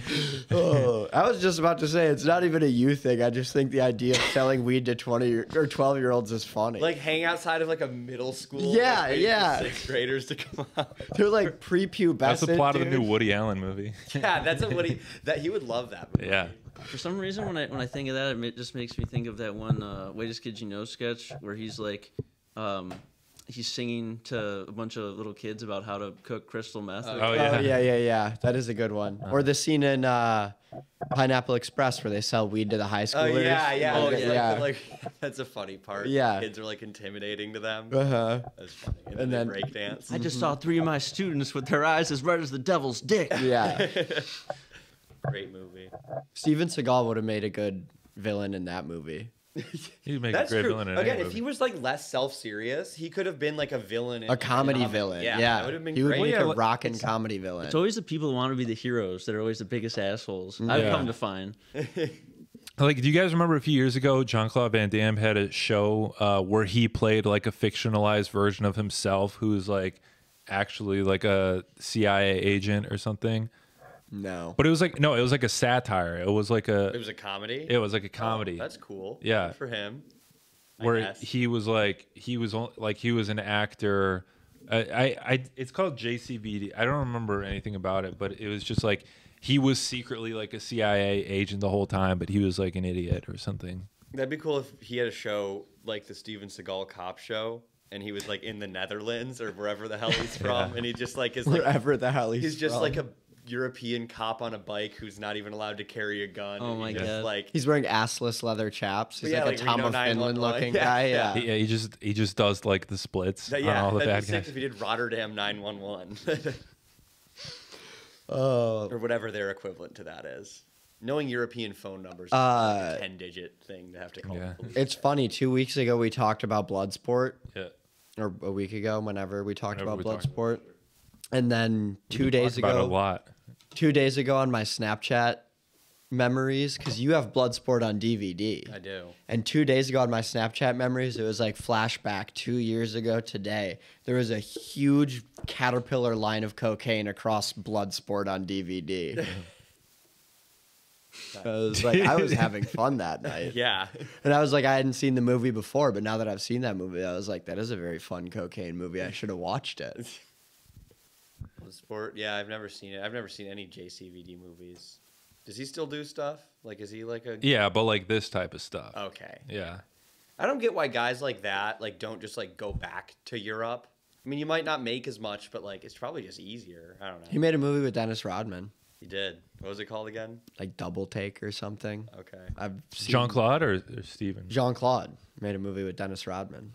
Oh, I was just about to say it's not even a you thing. I just think the idea of selling weed to 20 or 12-year-olds is funny. Like hang outside of like a middle school. Yeah, like, waiting for yeah. sixth graders to come out. they're like prepubescent. That's the plot of the dude. new Woody Allen movie. Yeah, that's what he would love that movie. Yeah. For some reason, when I think of that, it just makes me think of that one Wait Kid You Know sketch where he's like, he's singing to a bunch of little kids about how to cook crystal meth. Oh, yeah. Oh, yeah. That is a good one. Or the scene in Pineapple Express where they sell weed to the high Oh schoolers. yeah. Oh, It's yeah. Like that's a funny part. Yeah. Kids are like intimidating to them. Uh-huh. That's funny. And, And then then- break dance. I just saw 3 of my students with their eyes as red as the devil's dick. Yeah. Great movie. Steven Seagal would have made a good villain in that movie. He'd make That's a great true. villain in Again, any if movie. he was like less self-serious, he could have been like a villain. In A comedy villain. Yeah, Yeah. that would have been He would great. make yeah, a rockin' comedy villain. It's always the people who want to be the heroes that are always the biggest assholes. I've Yeah. come to find. Like, do you guys remember a few years ago, Jean-Claude Van Damme had a show where he played like a fictionalized version of himself who's like actually like a CIA agent or something? No. But it was like, no, it was like a satire. It was like It was a comedy. it was like a comedy. That's cool. Yeah. Good for him. I where guess. he was an actor. It's called JCVD. I don't remember anything about it, but it was just like he was secretly like a CIA agent the whole time, but he was like an idiot or something. That'd be cool if he had a show like the Steven Seagal cop show, and he was like in the Netherlands or wherever the hell he's from, and he just like is like Wherever the hell he's just from. like a European cop on a bike who's not even allowed to carry a gun. Oh and my he just, God. Like He's wearing assless leather chaps. He's Yeah, like a like Tom Reno of Finland 911. looking Yeah, guy. yeah. Yeah. He just does like the splits on yeah, all the that'd bad be sick guys. if he did Rotterdam 911 Oh. or whatever their equivalent to that is. Knowing European phone numbers is like a 10-digit thing to have to call. Yeah. the police. It's funny. 2 weeks ago we talked about Bloodsport, Yeah. or a week ago, whenever we talked Whenever about we talked Bloodsport, and then 2 days Talk about it a ago, lot. 2 days ago on my Snapchat memories, because you have Bloodsport on DVD. I do. And 2 days ago on my Snapchat memories, it was like flashback 2 years ago today. There was a huge Caterpillar line of cocaine across Bloodsport on DVD. I was having fun that night. Yeah. And I was like, I hadn't seen the movie before, but now that I've seen that movie, I was like, that is a very fun cocaine movie. I should have watched it. Sport. Yeah, I've never seen it. I've never seen any JCVD movies. Does he still do stuff? Like, is he like a? Yeah, but like this type of stuff. Okay. Yeah. I don't get why guys like that like don't just like go back to Europe. I mean, you might not make as much, but like it's probably just easier. I don't know. He made a movie with Dennis Rodman, He did. What was it called again? like Double Take or something. Okay. I've seen Jean Claude or Steven? Jean Claude made a movie with Dennis Rodman.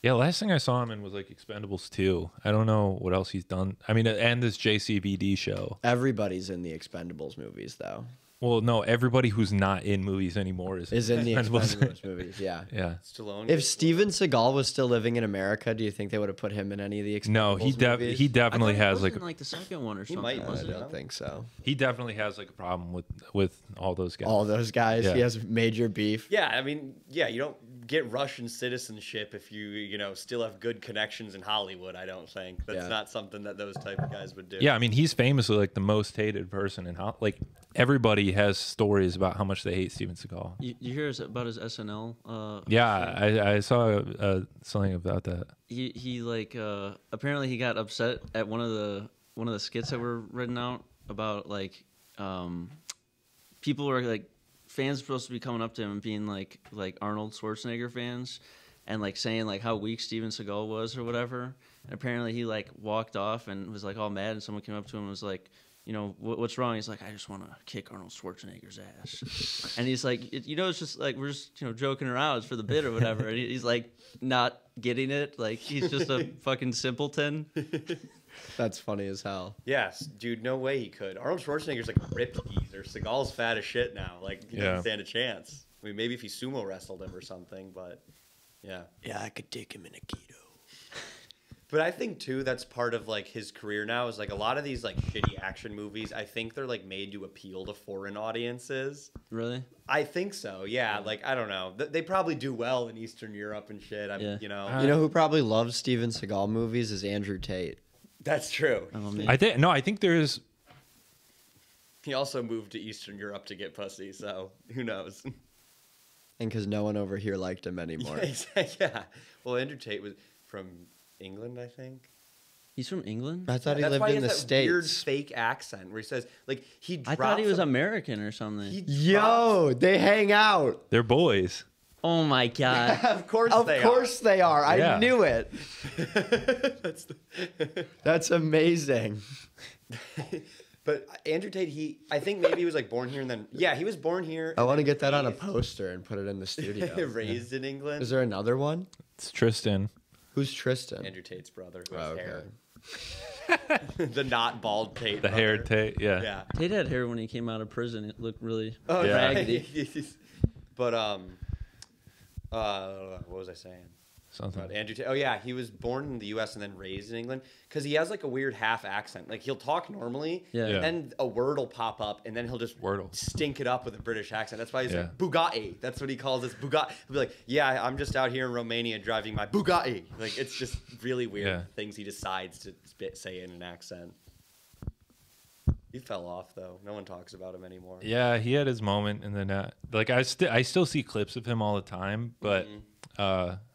Yeah, last thing I saw him in was like Expendables 2. I don't know what else he's done. I mean, and this JCVD show. Everybody's in the Expendables movies, though. Well, no, everybody who's not in movies anymore Is in the Expendables movies, yeah. Yeah. Stallone. If Steven Seagal was still living in America, do you think they would have put him in any of the Expendables No, movies? he I definitely thought he has was like in, like the second one or He something. might I wasn't be. it? don't think so. he definitely has like a problem with all those guys. All those guys, Yeah. he has major beef. Yeah, I mean, yeah, you don't get Russian citizenship if you know, still have good connections in Hollywood, I don't think. That's Yeah. not something that those type of guys would do. Yeah, I mean, he's famously like the most hated person in Hollywood. Like everybody has stories about how much they hate Steven Seagal. You hear about his SNL? Yeah, I saw something about that. He like apparently he got upset at one of the skits that were written out about like people were like fans supposed to be coming up to him and being like Arnold Schwarzenegger fans and like saying like how weak Steven Seagal was or whatever. And apparently he like walked off and was like all mad, and someone came up to him and was like, you know, what's wrong? He's like, I just want to kick Arnold Schwarzenegger's ass. And he's like, you know, it's just like, we're just, you know, joking around. It's for the bit or whatever. And he's like, not getting it. Like, he's just a fucking simpleton. That's funny as hell. Yes, dude, no way he could. Arnold Schwarzenegger's like a ripped geezer. Seagal's fat as shit now. Like, he doesn't stand a chance. I mean, maybe if he sumo wrestled him or something, but yeah. Yeah, I could take him in Aikido. But I think too that's part of like his career now is like a lot of these like shitty action movies. I think they're like made to appeal to foreign audiences. Really? I think so. Yeah. Like I don't know. They probably do well in Eastern Europe and shit. Yeah. You know. You know who probably loves Steven Seagal movies is Andrew Tate. That's true. Oh, man. I think there's He also moved to Eastern Europe to get pussy. So who knows? And because no one over here liked him anymore. Yeah. Well, Andrew Tate was from England, I think. He's from England? I thought he That's lived why in he the has that weird States. fake accent where he says like he. I thought he was drops a- American or something. He Yo, they hang out. they're boys. Oh, my God. Of course Of they course they are. Yeah. I knew it. are. That's amazing. But Andrew Tate, I think maybe he was like born here and then, yeah, he was born here. I want to get that on a poster and put it in the studio. Raised in England. Is there another one? It's Tristan. Who's Tristan? Andrew Tate's brother who Oh, has okay. hair. the not bald Tate. The brother. hair Tate. Yeah. Yeah. Tate had hair when he came out of prison. It looked really Oh, Yeah. raggedy. But what was I saying? Something. About Andrew Tate. Oh yeah, he was born in the U.S. and then raised in England because he has like a weird half accent. Like he'll talk normally, Yeah. Yeah. and a word will pop up, and then he'll just Wordle. stink it up with a British accent. That's why he's Yeah. like Bugatti. That's what he calls his Bugatti. He'll be like, "Yeah, I'm just out here in Romania driving my Bugatti." Like it's just really weird Yeah. things he decides to say in an accent. He fell off though. No one talks about him anymore. Yeah, he had his moment, and then like I still see clips of him all the time, but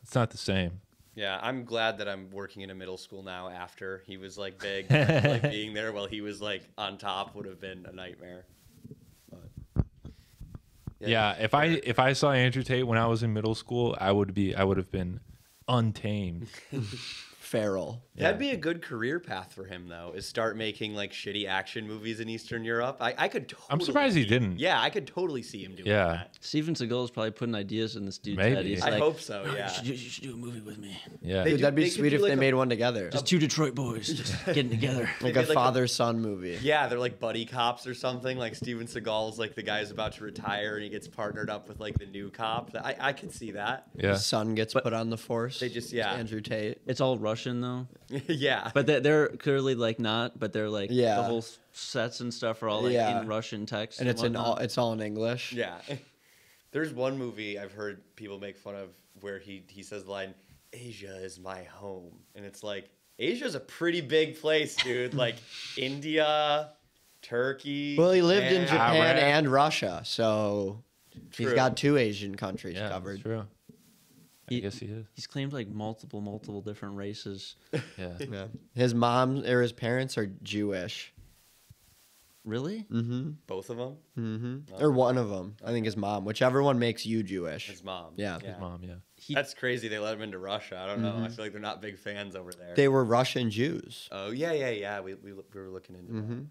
it's not the same. Yeah, I'm glad that I'm working in a middle school now after he was like big. Like being there while he was like on top would have been a nightmare. But Yeah, if I saw Andrew Tate when I was in middle school, I would have been untamed. Feral. That'd be a good career path for him, though, is start making like shitty action movies in Eastern Europe. I could totally I'm surprised he see- didn't. Yeah, I could totally see him doing Yeah. that. Steven Seagal is probably putting ideas in this dude's Maybe. head. He's I like, hope so, "Oh, yeah. you should do a movie with me. Yeah. They Dude, that'd be they could sweet do if like they a- made one together. Just two Detroit boys just getting together. Like did a like a- father-son movie. Yeah, they're like buddy cops or something. Like Steven Seagal's like the guy who's about to retire and he gets partnered up with like the new cop. I could see that. Yeah. His son gets put on the force. They just- It's yeah. Andrew Tate. It's all Russian though, Yeah. but they're clearly like not. But they're like Yeah. the whole sets and stuff are all like Yeah. in Russian text, And whatnot. it's all in English. Yeah. There's one movie I've heard people make fun of where he says the line, "Asia is my home." And it's like, Asia's a pretty big place, dude. Like India, Turkey. Well, he lived in Japan. Japan Iraq. and Russia, so he's True. got 2 Asian countries Yeah, covered. that's true. I He- guess he is. He's claimed like multiple different races. Yeah. Yeah. His mom or his parents are Jewish. Really? Mm-hmm. Both of them? Mm-hmm. Or one of them. I think his mom. Whichever one makes you Jewish. His mom. Yeah. His mom, yeah. That's crazy. They let him into Russia. I don't know. I feel like they're not big fans over there. They were Russian Jews. Oh, yeah. We were looking into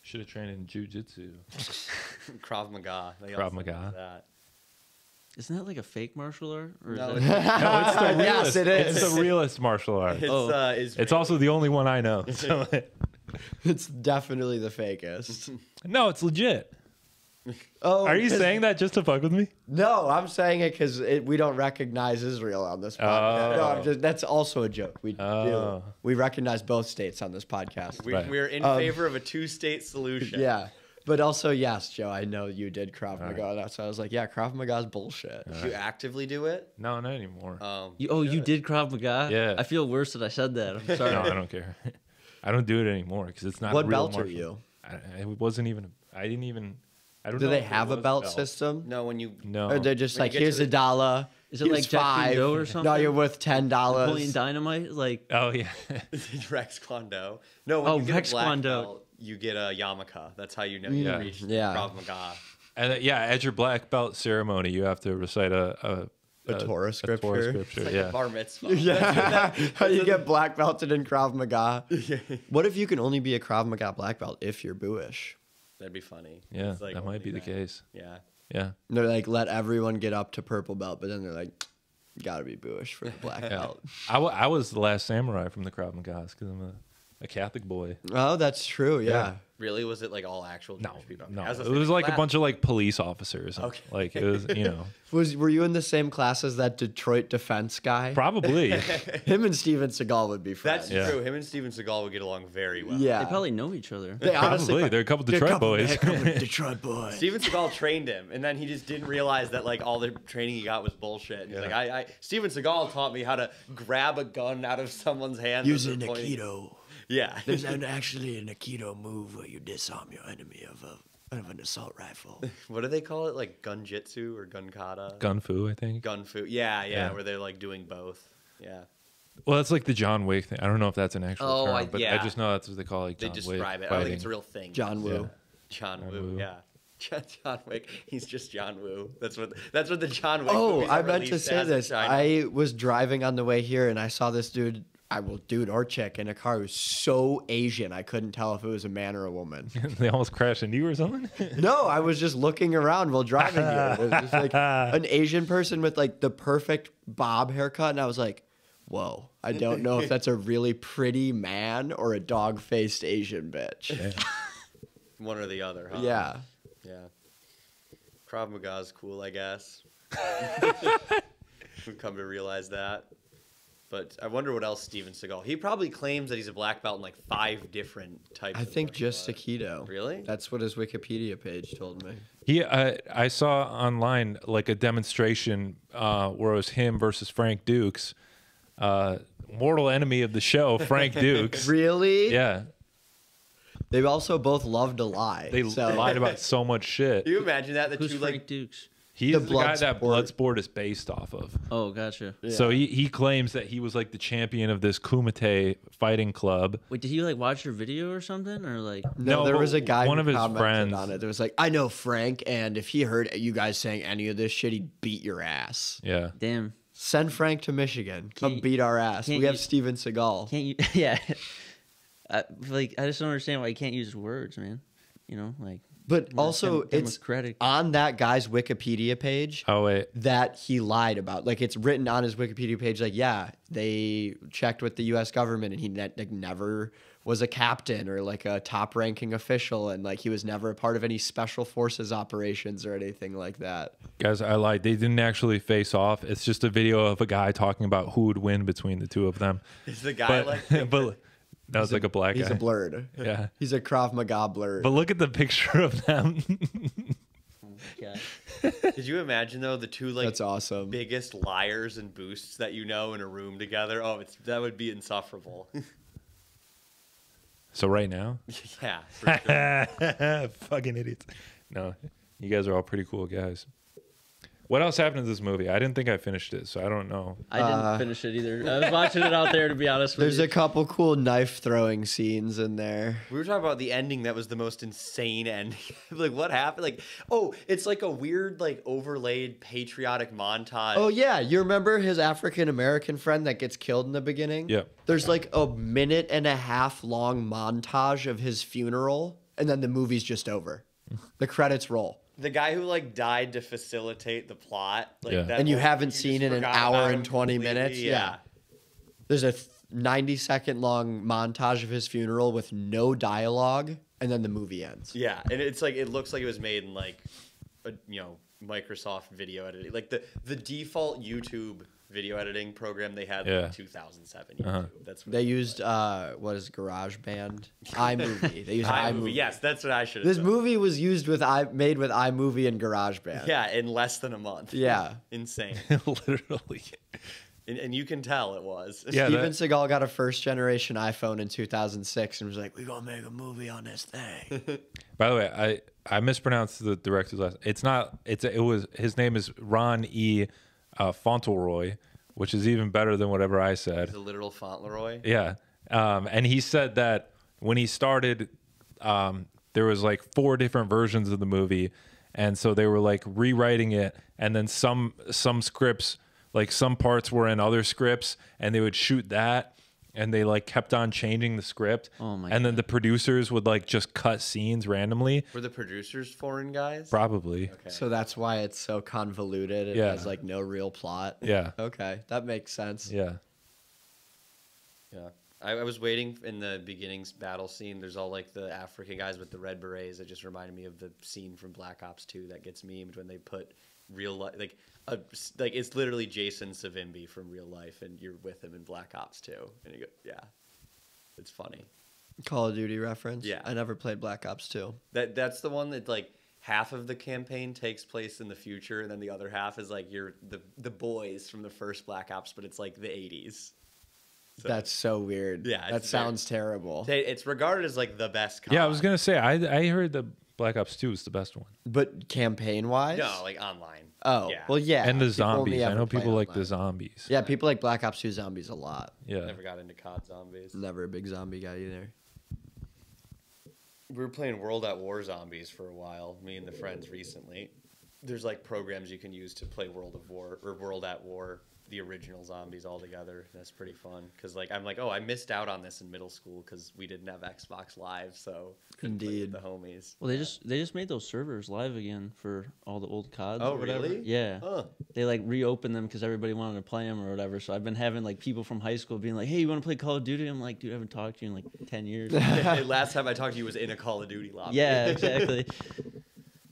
Should have trained in jujitsu. that. Krav Maga. They Krav also Maga. do that. Isn't that like a fake martial art? Or No, is that... No, it's the realest. Yes, it is. It's the realest martial art. It's, Oh. It's also the only one I know. So, It's definitely the fakest. no, it's legit. Oh, Are you 'cause- saying that just to fuck with me? No, I'm saying it because we don't recognize Israel on this podcast. No, Oh. that's also a joke. We Oh. do. We recognize both states on this podcast. Right. We're in favor of a two-state solution. Yeah. But also, yes, Joe, I know you did Krav Maga. That's why I was like, yeah, Krav Maga's bullshit. Do you actively do it? No, not anymore. You did Krav Maga? Yeah. I feel worse that I said that. I'm sorry. No, I don't care. I don't do it anymore because it's not. What a real belt are martial- you? It wasn't even. I didn't even. I don't Do know they if it have a was belt system? No, when you No. Or they're just When you like, get to here's the- a dollar. Is it here's like Jack $5. Kundo or No, something? you're worth $10. Napoleon Dynamite? Like, Oh yeah. Rex Kwon Do. No, when Oh, you get Rex a black Kwon Do. belt, you get a yarmulke. That's how you know you Yeah. reached Yeah. Krav Maga. And yeah, at your black belt ceremony, you have to recite a Torah scripture. It's like yeah. a bar mitzvah. Yeah. How you get black belted in Krav Maga. What if you can only be a Krav Maga black belt if you're Buish? That'd be funny. Yeah, It's like that might only be the case. Yeah. Yeah. They're like, let everyone get up to purple belt, but then they're like, gotta be Buish for the black belt. I was the last samurai from the Krav Magas because I'm a Catholic boy. Oh, that's true. Yeah. Really? Was it like all actual No, Jewish people? no. I was It gonna say, was like a class- bunch of like police officers. Okay. Like it was, you know, Were you in the same class as that Detroit defense guy? probably. Him and Steven Seagal would be friends. That's Yeah. true. Him and Steven Seagal would get along very well. Yeah. they probably know each other. They honestly Probably. They're a couple Detroit boys. Detroit boys. Steven Seagal trained him, and then he just didn't realize that like all the training he got was bullshit. And he's like, I Steven Seagal taught me how to grab a gun out of someone's hand. as Using they're pointing- Aikido. Yeah. There's actually an Aikido move where you disarm your enemy of an assault rifle. What do they call it? Like gunjitsu or gun kata? Gun fu, I think. Gun fu. Yeah, Yeah. where they're like doing both. Yeah. Well, that's like the John Wick thing. I don't know if that's an actual Oh, term, but I yeah. just know that's what they call like They John describe Wick it. I don't think fighting. it's a real thing. John Woo. Yeah. John John Woo. Woo. Yeah. John Wick. He's just John Woo. That's what the John Wick. Oh, movies I are meant to released say as in this. China. I was driving on the way here and I saw this dude, dude or chick in a car who was so Asian I couldn't tell if it was a man or a woman. They almost crashed into you or something. No, I was just looking around while driving here. It was just like an Asian person with like the perfect bob haircut, and I was like, whoa, I don't know if that's a really pretty man or a dog-faced Asian bitch. One or the other, huh? Yeah. Yeah. Krav Maga's cool, I guess. We've come to realize that. But I wonder what else Steven Seagal. He probably claims that he's a black belt in like 5 different types. I of think martial just arts. Aikido. Really? That's what his Wikipedia page told me. I saw online like a demonstration where it was him versus Frank Dukes, mortal enemy of the show, Frank Dukes. Really? Yeah, They also both love to lie. they so. lied about so much shit. Can you imagine that? The Who's two Frank like Dukes? He's the guy that Bloodsport. Bloodsport is based off of. Oh, gotcha. Yeah. So he claims that he was like the champion of this Kumite fighting club. Wait, did he like watch your video or something, or like? No, there but was a guy one who of his commented friends on it. There was like, I know Frank, and if he heard you guys saying any of this shit, he'd beat your ass. Yeah. Damn. Send Frank to Michigan. Come Can't- beat our ass. can't We have you- Steven Seagal. Can't you? Yeah. I just don't understand why you can't use words, man. You know, like. But more also, it's democratic. on that guy's Wikipedia page Oh wait. that he lied about. Like, it's written on his Wikipedia page, like, yeah, they checked with the U.S. government, and he never was a captain or like a top-ranking official, and like he was never a part of any special forces operations or anything like that. Guys, I lied. They didn't actually face off. It's just a video of a guy talking about who would win between the two of them. Is the guy But but that was like a black guy. He's a blurred. Yeah. He's a Krav Maga blurred. But look at the picture of them. Yeah. Did you imagine though the two like That's awesome. biggest liars and boosts that you know in a room together? Oh, that would be insufferable. So right now, Yeah. For sure. fucking idiots. No, you guys are all pretty cool guys. What else happened in this movie? I didn't think I finished it, so I don't know. I didn't finish it either. I was watching it out there, to be honest with There's you. a couple cool knife throwing scenes in there. We were talking about the ending that was the most insane ending. Like what happened? Like, oh, it's like a weird, like overlaid patriotic montage. Oh yeah, you remember his African American friend that gets killed in the beginning? Yeah. There's like a 1.5 minute long montage of his funeral, and then the movie's just over. The credits roll. The guy who like died to facilitate the plot. Like, Yeah. that And you whole- haven't just seen in an forgot hour about and him 20 completely. minutes? Yeah. There's a 90-second long montage of his funeral with no dialogue, and then the movie ends. Yeah, and it's like it looks like it was made in like a Microsoft video editing. Like the default YouTube video editing program they had in Yeah. like 2007 YouTube. That's what They it used what is GarageBand? iMovie. They used was. iMovie. iMovie. Yes, that's what I should have This done. movie was used with made with iMovie and GarageBand. Yeah, in less than a month. Yeah. Insane. Literally. And you can tell it was. Yeah, Steven that- Seagal got a first generation iPhone in 2006 and was like, "We're gonna make a movie on this thing." By the way, I mispronounced the director's last. It's not. It was. His name is Ron E. Fauntleroy, which is even better than whatever I said. The literal Fauntleroy. Yeah. And he said that when he started, there was like 4 different versions of the movie, and so they were like rewriting it, and then some scripts, like some parts were in other scripts, and they would shoot that, and they like kept on changing the script. Oh my And then the producers would like just cut scenes randomly. Were the producers foreign guys? Probably. Okay. So that's why it's so convoluted. It Yeah. has like no real plot. Yeah. Okay, that makes sense. Yeah. Yeah. I was waiting in the beginning's battle scene. There's all like the African guys with the red berets. It just reminded me of the scene from Black Ops 2 that gets memed when they put real life, like it's literally Jason Savimbi from real life, and you're with him in Black Ops 2, and you go, yeah, it's funny. Call of Duty reference. Yeah. I never played Black Ops 2. That's the one that like half of the campaign takes place in the future, and then the other half is like you're the boys from the first Black Ops, but it's like the 80s. So That's so weird. Yeah, that it's sounds terrible. it's regarded as like the best. Yeah, I COD. was gonna say I heard the Black Ops 2 is the best one, But campaign wise, No, like online. Oh, Yeah. well, yeah. and the people only zombies. I ever know play people like the online. zombies. Yeah, people like Black Ops 2 zombies a lot. Yeah, Never got into COD zombies. Never a big zombie guy either. We were playing World at War zombies for a while, me and the friends recently. There's like programs you can use to play World of War or World at War, the original zombies all together. That's pretty fun because like I'm like, oh, I missed out on this in middle school because we didn't have Xbox Live, so couldn't play with Indeed. the homies. Well, they just made those servers live again for all the old CODs. Oh, or whatever. really? Yeah. Huh. They like reopened them because everybody wanted to play them or whatever. So I've been having like people from high school being like, "Hey, you want to play Call of Duty?" I'm like, "Dude, I haven't talked to you in like 10 years." Last time I talked to you was in a Call of Duty lobby. Yeah, exactly.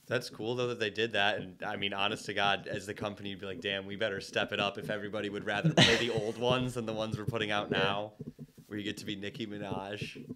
That's cool though that they did that, and I mean, honest to God, as the company, you'd be like, "Damn, we better step it up." If everybody would rather play the old ones than the ones we're putting out now, where you get to be Nicki Minaj.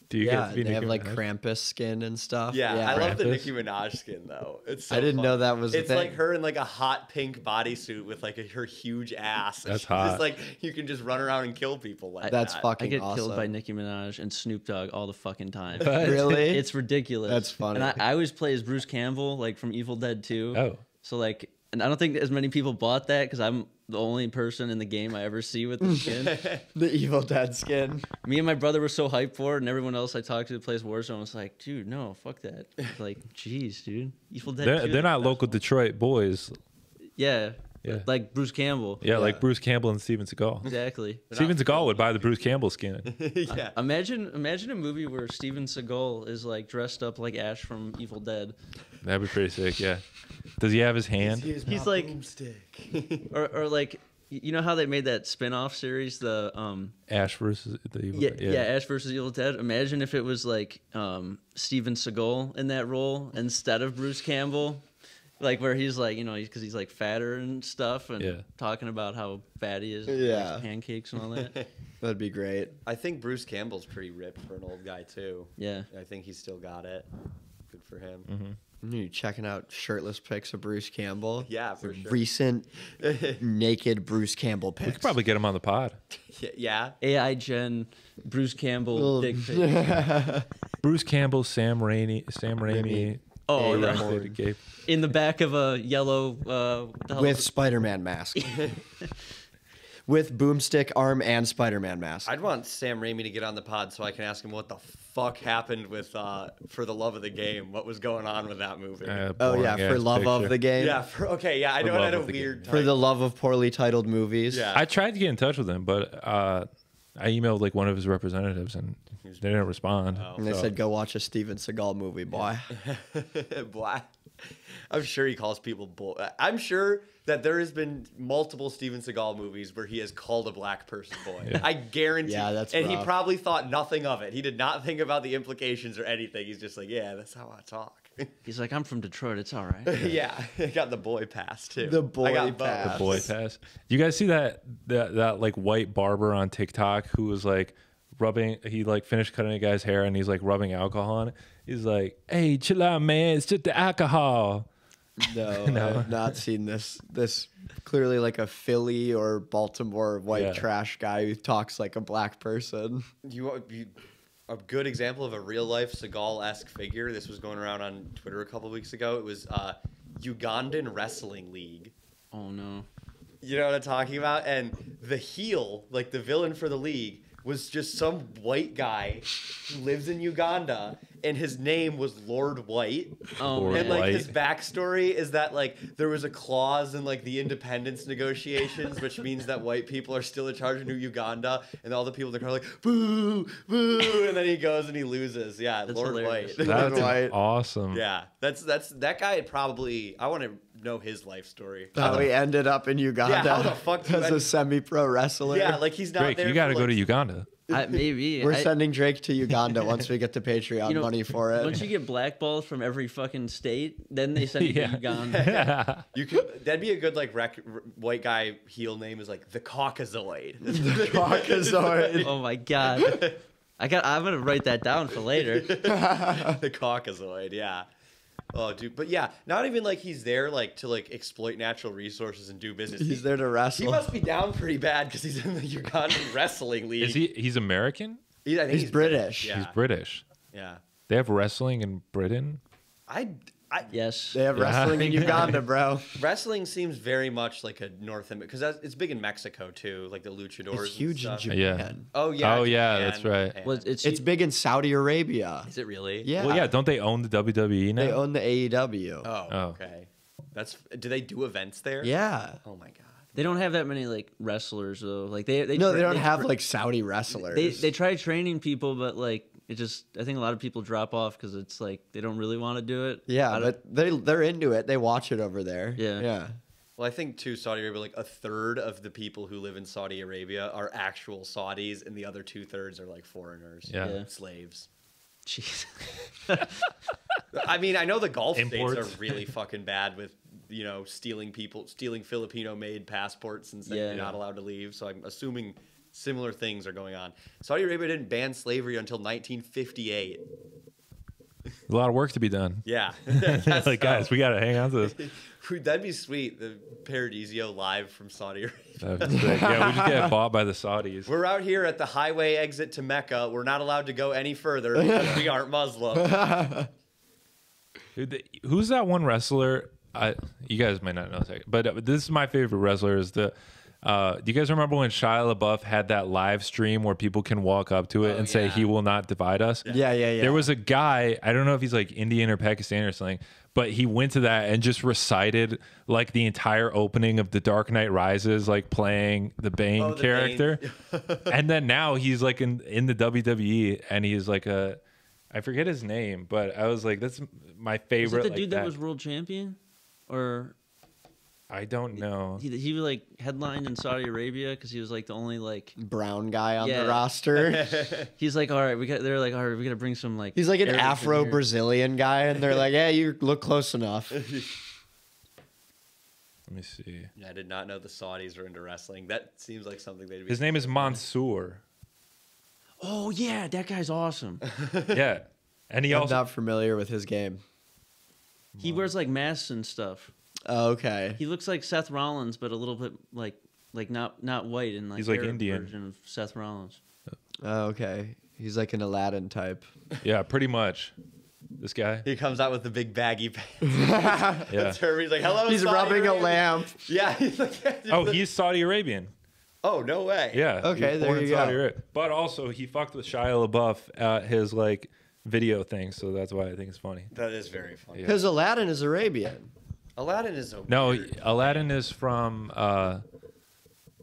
do you Yeah, get to be they have Nicki like Minaj? Krampus skin and stuff. Yeah, I love the Krampus? Nicki Minaj skin though. It's so I didn't fun. know that was a It's thing. like her in like a hot pink bodysuit with like her huge ass. And That's she's hot. Just like you can just run around and kill people like That's that. fucking I get awesome. killed by Nicki Minaj and Snoop Dogg all the fucking time. Really? It's ridiculous. That's funny. And I always play as Bruce Campbell, like from Evil Dead 2. Oh, So like And I don't think as many people bought that because I'm the only person in the game I ever see with the skin. The Evil Dead skin. Me and my brother were so hyped for it, and everyone else I talked to that plays Warzone was like, dude, no, fuck that. It's like, jeez, dude. Evil Dead 2 They're is not the local best Detroit boys. one. Yeah. Yeah. Like Bruce Campbell. Yeah, like Bruce Campbell and Steven Seagal. Exactly. Steven Seagal would buy the Bruce Campbell skin. Yeah. Imagine a movie where Steven Seagal is like dressed up like Ash from Evil Dead. That'd be pretty sick, yeah. Does he have his hand? He's like, or like, you know how they made that spin-off series, the Ash versus the Evil yeah, Dead. yeah, Ash versus Evil Dead. Imagine if it was like Steven Seagal in that role instead of Bruce Campbell, like where he's like, you know, because he's like fatter and stuff, and talking about how fat he is, Yeah. likes pancakes and all that. That'd be great. I think Bruce Campbell's pretty ripped for an old guy too. Yeah. I think he's still got it. Good for him. You checking out shirtless pics of Bruce Campbell? Yeah, for sure. Recent naked Bruce Campbell We pics. could probably get him on the pod. Yeah. AI Gen, Bruce Campbell, dick pic. Bruce Campbell, Sam Raimi. Oh, A. no. Raymond, Gabe. In the back of a yellow what the hell With is it? Spider-Man mask. With boomstick arm and Spider-Man mask. I'd want Sam Raimi to get on the pod so I can ask him what the fuck happened with For the Love of the Game. What was going on with that movie? Oh yeah, for love of the game. Yeah. I know it love had a of the weird. For the love of poorly titled movies. Yeah. I tried to get in touch with him, but I emailed like one of his representatives and they didn't respond. And they said, go watch a Steven Seagal movie, boy. Boy. I'm sure he calls people boy. I'm sure that there has been multiple Steven Seagal movies where he has called a black person boy. Yeah. I guarantee. Yeah, that's And he rough. probably thought nothing of it. He did not think about the implications or anything. He's just like, yeah, that's how I talk. He's like, I'm from Detroit. It's all right. Yeah, I got the boy pass too. The boy I got both. pass. Boy pass. You guys see that like white barber on TikTok who was like rubbing, he like finished cutting a guy's hair and he's like rubbing alcohol on it. He's like, hey, chill out, man. It's just the alcohol. No, No. I've not seen this. This clearly like a Philly or Baltimore white Yeah. trash guy who talks like a black person. A good example of a real life Seagal-esque figure. This was going around on Twitter a couple weeks ago. It was Ugandan Wrestling League. Oh no. You know what I'm talking about? And the heel, like the villain for the league, was just some white guy who lives in Uganda, and his name was Lord White. Oh, Lord And man. like White. his backstory is that like there was a clause in like the independence negotiations, which means that white people are still in charge of New Uganda, and all the people they're kind of like boo, boo, and then he goes and he loses. Yeah, That's Lord hilarious. White. That's White. awesome. Yeah, that's that guy. Had probably I want to know his life story. How he ended up in Uganda Yeah, how the fuck do you as a end- semi-pro wrestler. Yeah, like he's not Drake, there. you got to for, go like, to Uganda. Maybe. We're sending Drake to Uganda once we get the Patreon You know, money for it. Once you get blackballed from every fucking state, then they send you Yeah. to Uganda. You could. That'd be a good like white guy heel name is like the Caucasoid. The Caucasoid. Oh my god. I'm gonna write that down for later. The Caucasoid, yeah. Oh, dude, but yeah, not even like he's there like to like exploit natural resources and do business. He's there to He wrestle. must be down pretty bad because he's in the Ugandan Wrestling League. Is he's American? I think He's British. Yeah. He's British. Yeah. They have wrestling in Britain. I Yes. They have wrestling in Uganda, bro. wrestling seems very much like a North America because it's big in Mexico too, like the luchadors. It's huge in and stuff. Japan. Oh yeah. Oh, yeah, Japan, that's right. Japan. Well, It's big in Saudi Arabia. Is it really? Yeah. Well, yeah. Don't they own the WWE now? They own the AEW. Oh, Oh. okay. Do they do events there? Yeah. Oh my god. They don't have that many like wrestlers though. Like they No, they don't have like Saudi wrestlers. They try training people, but like it just I think a lot of people drop off because it's like they don't really want to do it. Yeah, I don't- but they're into it. They watch it over there. Yeah. Yeah. Well, I think too, Saudi Arabia, like a third of the people who live in Saudi Arabia are actual Saudis, and the other 2/3 are like foreigners, Yeah. slaves. Jeez. I mean, I know the Gulf Imports. states are really fucking bad with stealing Filipino-made passports and saying Yeah. you're not allowed to leave. So I'm assuming similar things are going on. Saudi Arabia didn't ban slavery until 1958. A lot of work to be done. Yeah, Like, guys, we got to hang on to this. that'd be sweet. The Paradiso live from Saudi Arabia. That'd be sick. Yeah, we just get bought by the Saudis. We're out here at the highway exit to Mecca. We're not allowed to go any further because we aren't Muslim. Dude, who's that one wrestler? you guys might not know this, but this is my favorite wrestler. Is the do you guys remember when Shia LaBeouf had that live stream where people can walk up to it and say he will not divide us? Yeah. There was a guy, I don't know if he's like Indian or Pakistani or something, but he went to that and just recited like the entire opening of The Dark Knight Rises, like playing the Bane character. And then now he's like in the WWE, and he's like I forget his name, but I was like, that's my favorite. Was it the dude that was world champion? Or I don't know. He was like headlined in Saudi Arabia because he was like the only like brown guy on the roster. He's like, all right, they're like, all right, we got to bring some like. He's like an Arabs in Afro here. Brazilian guy, and they're like, yeah, you look close enough. Let me see. I did not know the Saudis were into wrestling. That seems like something they'd be. His name is Mansoor. Oh yeah, that guy's awesome. Yeah, and he I'm also not familiar with his game. He wears like masks and stuff. Oh, okay. He looks like Seth Rollins, but a little bit like not white and like He's like Arab Indian. version of Seth Rollins. Oh, okay. He's like an Aladdin type. yeah, pretty much. This guy. He comes out with the big baggy pants. Yeah. He's like, hello. He's Saudi rubbing a Arabia." lamp. Yeah. He's like, Oh, he's Saudi Arabian. Oh, no way. Yeah. Okay, he was there born in you Saudi go. Arabia. But also, he fucked with Shia LaBeouf at his like video thing, so that's why I think it's funny. That is very funny. Yeah. Because Aladdin is Arabian. Aladdin is a No, weird- Aladdin is from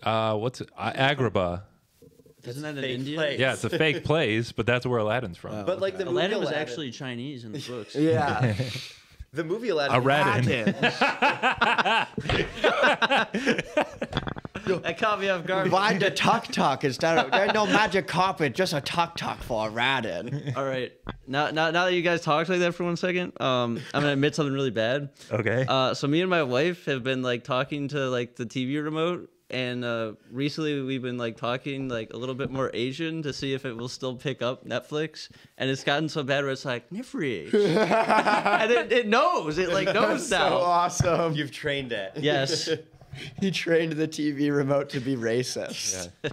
what's it? Agrabah. Isn't that in fake India? place. Yeah, it's a fake place, but that's where Aladdin's from. Oh. But like the movie Aladdin was actually Chinese in the books. Yeah. the movie Aladdin. Aladdin. That caught me off guard. Why the tuk-tuk instead of... There's no magic carpet, just a tuk-tuk for Aladdin. All right, now that you guys talked like that for 1 second, I'm gonna admit something really bad. Okay. So me and my wife have been like talking to like the TV remote, and recently we've been like talking like a little bit more Asian to see if it will still pick up Netflix, and it's gotten so bad where it's like Netflix, and it knows, it like knows So now. awesome. You've trained it. Yes. He trained the TV remote to be racist. Yeah.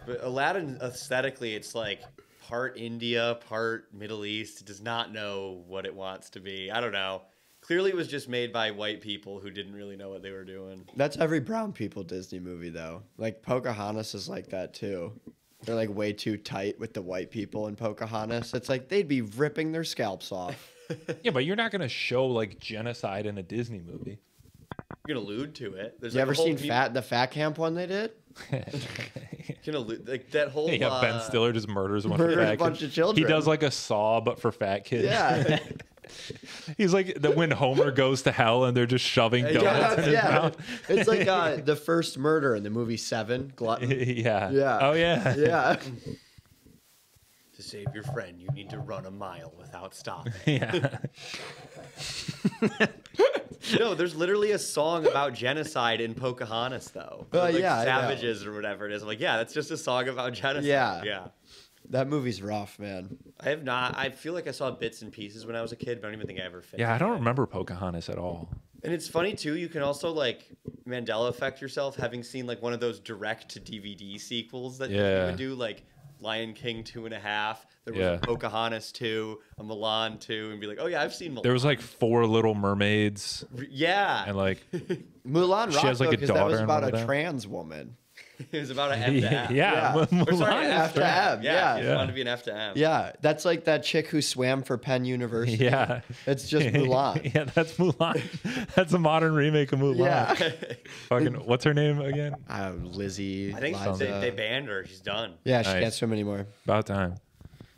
But Aladdin aesthetically, it's like part India, part Middle East. It does not know what it wants to be. I don't know. Clearly, it was just made by white people who didn't really know what they were doing. That's every brown people Disney movie, though. Like, Pocahontas is like that, too. They're, like, way too tight with the white people in Pocahontas. It's like they'd be ripping their scalps off. Yeah, but you're not gonna show like genocide in a Disney movie. You can allude to it. There's You like ever a whole seen the Fat Camp one they did? You can allude, like that whole. Yeah, Ben Stiller just murders a bunch Murders of a fat bunch kids. of children. He does like a Saw, but for fat kids. Yeah. He's like when Homer goes to hell and they're just shoving donuts in his mouth. It's like the first murder in the movie Seven, Glutton. Yeah. Yeah. Oh yeah. Yeah. To save your friend, you need to run a mile without stopping. Yeah. No, there's literally a song about genocide in Pocahontas, though. Like yeah, I know. Savages or whatever it is. I'm like, yeah, that's just a song about genocide. Yeah. Yeah. That movie's rough, man. I have not. I feel like I saw bits and pieces when I was a kid, but I don't even think I ever finished. Yeah, I don't it. remember Pocahontas at all. And it's funny too. You can also like Mandela effect yourself, having seen like one of those direct to DVD sequels that you would do, like Lion King 2.5. There was a Pocahontas 2, a Milan 2, and be like, oh yeah, I've seen Milan. There was like 4 Little Mermaids, Yeah. and like Mulan She rocked has, like, though, a 'cause that was daughter in about one a of them. trans woman. It was about an F to F. yeah, Yeah. Or sorry, Mulan. F to M, M. yeah. She wanted to be an F to M. Yeah, that's like that chick who swam for Penn University. Yeah. It's just Mulan. Yeah, that's Mulan. That's a modern remake of Mulan. Yeah. Fucking, what's her name again? Lizzie. I think Liza. they banned her. She's done. Yeah, she Nice. can't swim anymore. About time.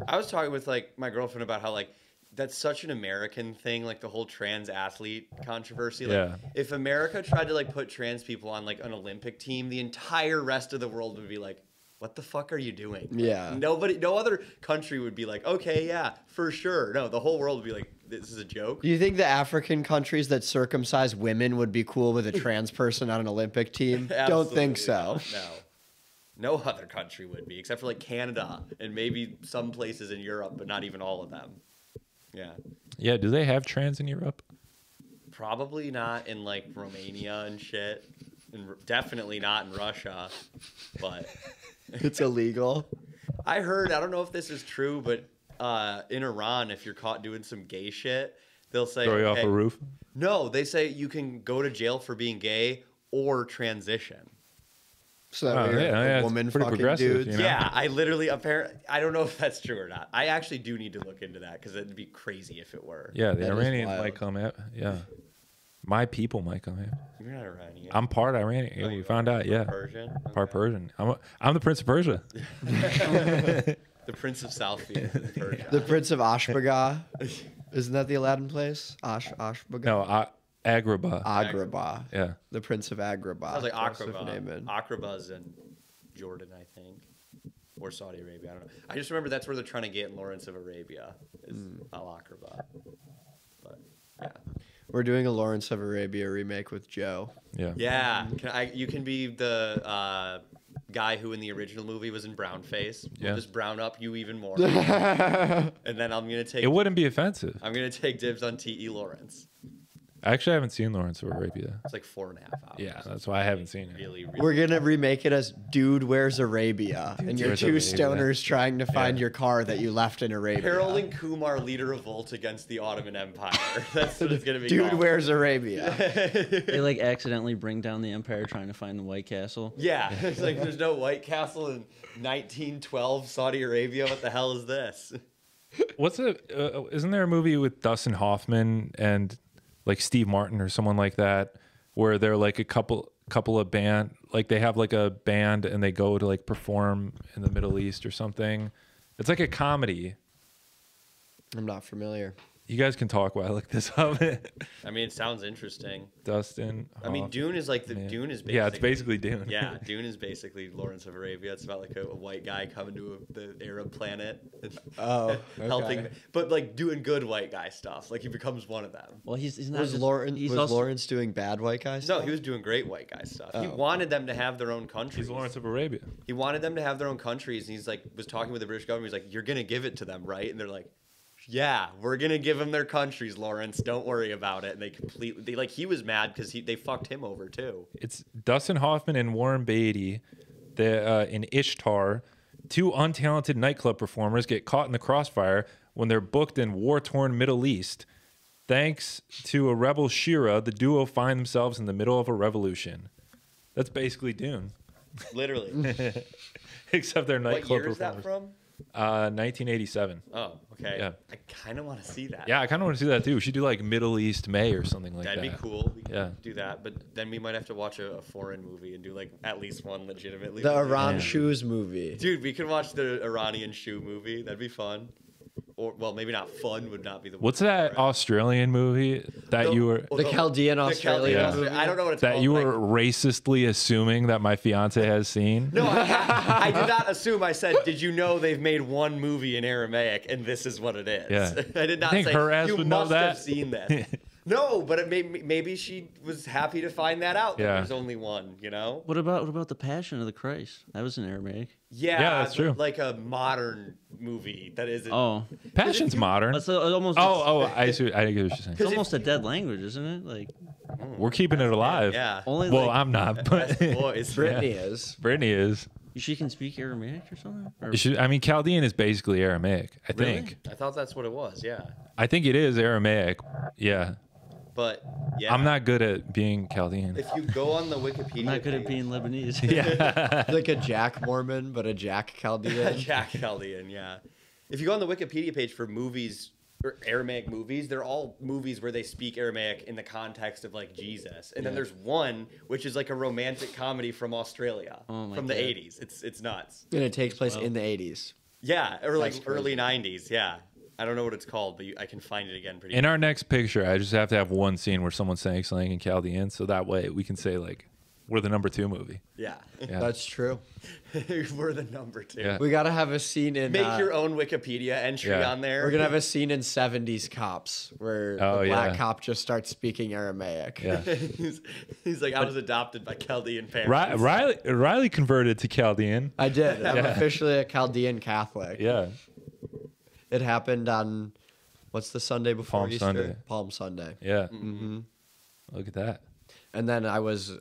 I was talking with like my girlfriend about how like that's such an American thing, like the whole trans athlete controversy. Like, Yeah. if America tried to like put trans people on like an Olympic team, the entire rest of the world would be like, what the fuck are you doing? Like, Yeah. no other country would be like, okay, yeah, for sure. No, the whole world would be like, this is a joke. Do you think the African countries that circumcise women would be cool with a trans person on an Olympic team? Don't think so. Absolutely no. No other country would be, except for like Canada and maybe some places in Europe, but not even all of them. Yeah. Yeah, do they have trans in Europe? Probably not in like Romania and shit. And definitely not in Russia. But It's illegal. I heard, I don't know if this is true, but in Iran, if you're caught doing some gay shit, They'll say, Throw you off "Hey," a roof. No, they say you can go to jail for being gay or transition. So that way you're a it's woman pretty fucking progressive, dudes. you know? Yeah, I literally I don't know if that's true or not. I actually do need to look into that because it'd be crazy if it were. Yeah, the That is Iranians wild. might come at. Yeah, my people might come at. You're not Iranian. I'm part Iranian. Yeah, Oh, we you found are? out. Yeah, Persian. part Okay. Persian. I'm the Prince of Persia. The Prince of Southfield in Persia. The Prince of Ashbaga. Isn't that the Aladdin place? Ashbaga? No, Agrabah. Agrabah. Yeah. The Prince of Agrabah. I was like Joseph Aqaba. Naaman. Aqaba's in Jordan, I think, or Saudi Arabia. I don't know. I just remember that's where they're trying to get Lawrence of Arabia is Al Aqaba. But yeah, We're doing a Lawrence of Arabia remake with Joe. Yeah. yeah. You can be the guy who in the original movie was in brown face. We'll Yeah. just brown up you even more, and then I'm gonna take It wouldn't be offensive. take dibs on T.E. Lawrence. I actually haven't seen Lawrence of Arabia. It's like 4.5 hours. Yeah, that's why I haven't seen it. Really, really. We're gonna remake it as Dude Wears Arabia, and you're Wears two Arabia. stoners trying to find Yeah. your car that you left in Arabia. Harold and Kumar lead a revolt against the Ottoman Empire. That's what it's gonna be. Dude called. Wears Arabia. They like accidentally bring down the empire trying to find the White Castle. Yeah, it's like there's no White Castle in 1912 Saudi Arabia. What the hell is this? What's isn't there a movie with Dustin Hoffman and like Steve Martin or someone like that, where they're like a couple of band, like they have like a band and they go to like perform in the Middle East or something. It's like a comedy. I'm not familiar. You guys can talk while I look this up. I mean, it sounds interesting. Dustin. I mean, Dune is like Hoffman. Dune is basically, Yeah, it's basically Dune. Yeah, Dune is basically Lawrence of Arabia. It's about like a white guy coming to the Arab planet and Oh, helping, okay. but like doing good white guy stuff. Like he becomes one of them. Well, he's not. Was just, Lawrence he's was also, Lawrence doing bad white guys? No, he was doing great white guy stuff. He Oh. wanted them to have their own countries. He's Lawrence of Arabia. He wanted them to have their own countries, and he's like was talking with the British government. He's like, "You're gonna give it to them, right?" And they're like, "Yeah, we're gonna give them their countries, Lawrence. Don't worry about it." And they like he was mad because they fucked him over too. It's Dustin Hoffman and Warren Beatty. In Ishtar, two untalented nightclub performers get caught in the crossfire when they're booked in war-torn Middle East. Thanks to a rebel Shira, the duo find themselves in the middle of a revolution. That's basically Dune, Literally. except they're What nightclub year is that performers. from? 1987. Oh, okay. Yeah. I kind of want to see that. Yeah, I kind of want to see that too. We should do like Middle East May or something like That'd that. be cool. We could Yeah. do that, but then we might have to watch a foreign movie and do like at least one legitimately. The Iran Yeah. Shoes movie. Dude, we could watch the Iranian shoe movie. That'd be fun. Or well, maybe not fun would not be the word. What's that for it. Australian movie that The- you were oh, The Chaldean Australian Yeah. movie. I don't know what it's that called. you but were racistly assuming that my fiance has seen? No, I did not assume. I said, did you know they've made one movie in Aramaic and this is what it is? Yeah. I did not think say her ass you would know must have that." seen this. No, but maybe she was happy to find that out. That Yeah. there's only one. You know? What about the Passion of the Christ? That was in Aramaic. Yeah, that's true. Like a modern movie that isn't. Oh, Passion's modern. that's almost. I see. I get what you're saying. It's almost a dead language, isn't it? Like We're keeping it alive. Yeah. only. Well, like, I'm not, but Best boys. Brittany is. Brittany is. she can speak Aramaic or something. Or, I mean, Chaldean is basically Aramaic. I Really? think. I thought that's what it was. Yeah. I think it is Aramaic. Yeah. But yeah. I'm not good at being Chaldean. If you go on the Wikipedia, I'm not good at page- being Lebanese. Yeah. Like a Jack Mormon, but a Jack Chaldean. Jack Chaldean, yeah. If you go on the Wikipedia page for movies or Aramaic movies, they're all movies where they speak Aramaic in the context of like Jesus. And then there's one which is like a romantic comedy from Australia Oh my from the God. 80s. It's nuts. And it takes place in the 80s. Yeah, or like That's early 90s. Yeah. I don't know what it's called, but I can find it again pretty In our next picture, I just have to have one scene where someone's saying something in Chaldean, so that way we can say like, we're the number 2 movie. Yeah. Yeah. That's true. We're the number 2. Yeah. We gotta have a scene in. Make your own Wikipedia entry Yeah. on there. We're gonna have a scene in 70s Cops where Oh, the black yeah. cop just starts speaking Aramaic. Yeah. he's like, I was adopted by Chaldean parents. Riley converted to Chaldean. I did. I'm Yeah. officially a Chaldean Catholic. Yeah. It happened on what's the Sunday before Palm Easter? Sunday. Palm Sunday. Yeah. Mm-hmm. Look at that. And then I was You